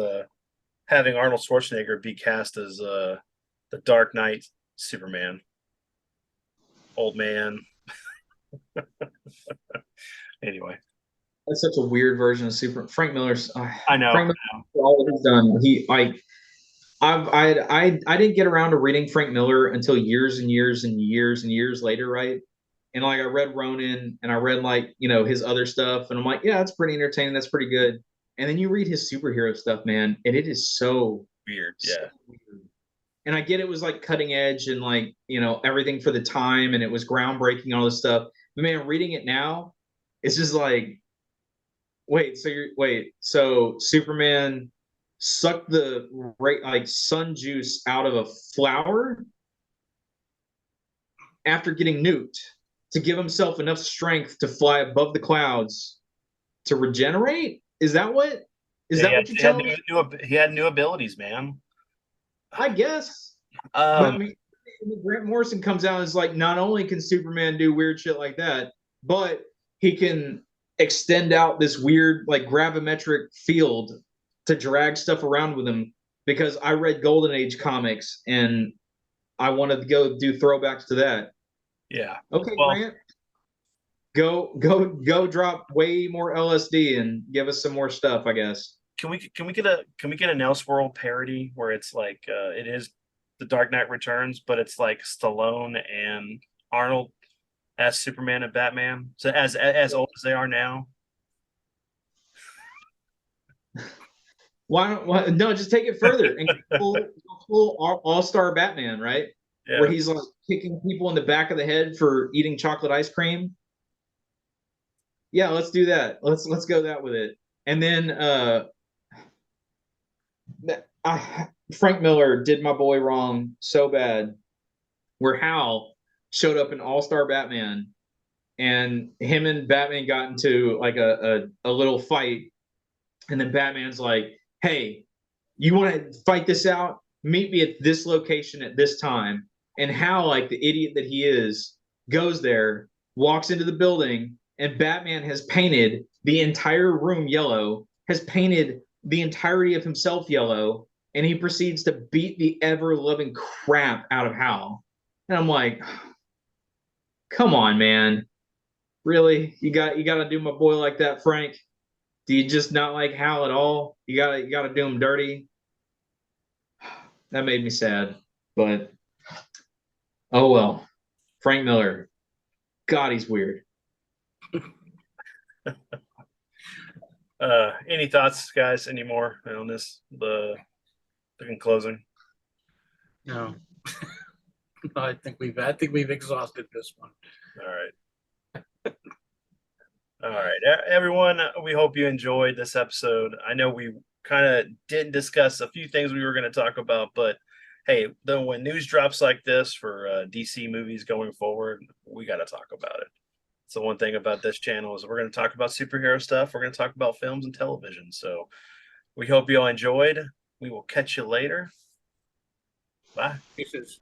having Arnold Schwarzenegger be cast as the Dark Knight Superman. Old man. Anyway. That's such a weird version of Frank Miller's. I know. Frank Miller, all that he's done. He like, I didn't get around to reading Frank Miller until years and years and years and years later, right? And like I read Ronin and I read like his other stuff, and I'm like, yeah, that's pretty entertaining. That's pretty good. And then you read his superhero stuff, man, and it is so Weird. so Yeah. weird. And I get it was like cutting edge and like everything for the time, and it was groundbreaking, all this stuff. But man, reading it now, it's just like, so Superman sucked the like sun juice out of a flower after getting nuked to give himself enough strength to fly above the clouds to regenerate? Is that what you're telling me? He had new abilities, man. I guess. But I mean, Grant Morrison comes out and is like, not only can Superman do weird shit like that, but he can extend out this weird like gravimetric field to drag stuff around with him. Because I read Golden Age comics and I wanted to go do throwbacks to that. Yeah. Okay, Well, Grant. Go drop way more LSD and give us some more stuff, I guess. Can we get an Elseworld parody where it's like it is the Dark Knight Returns, but it's like Stallone and Arnold as Superman and Batman, so as old as they are now? No, just take it further and full all-star Batman, right? Yeah. Where he's like kicking people in the back of the head for eating chocolate ice cream. Yeah, let's do that. Let's go that with it. And then Frank Miller did my boy wrong so bad, where Hal showed up in All-Star Batman, and him and Batman got into like a little fight, and then Batman's like, "Hey, you want to fight this out? Meet me at this location at this time." And Hal, like the idiot that he is, goes there, walks into the building, and Batman has painted the entire room yellow, has painted the entirety of himself yellow, and he proceeds to beat the ever-loving crap out of Hal. And I'm like, come on, man. Really? You got to do my boy like that, Frank? Do you just not like Hal at all? You gotta do him dirty. That made me sad. But oh well. Frank Miller. God, he's weird. Any thoughts, guys? Any more on this? The closing? No. No, I think we've exhausted this one. All right. All right. Everyone, we hope you enjoyed this episode. I know we kind of didn't discuss a few things we were going to talk about, but hey, then when news drops like this for DC movies going forward, we got to talk about it. So one thing about this channel is we're going to talk about superhero stuff. We're going to talk about films and television. So we hope you all enjoyed. We will catch you later. Bye. Pieces.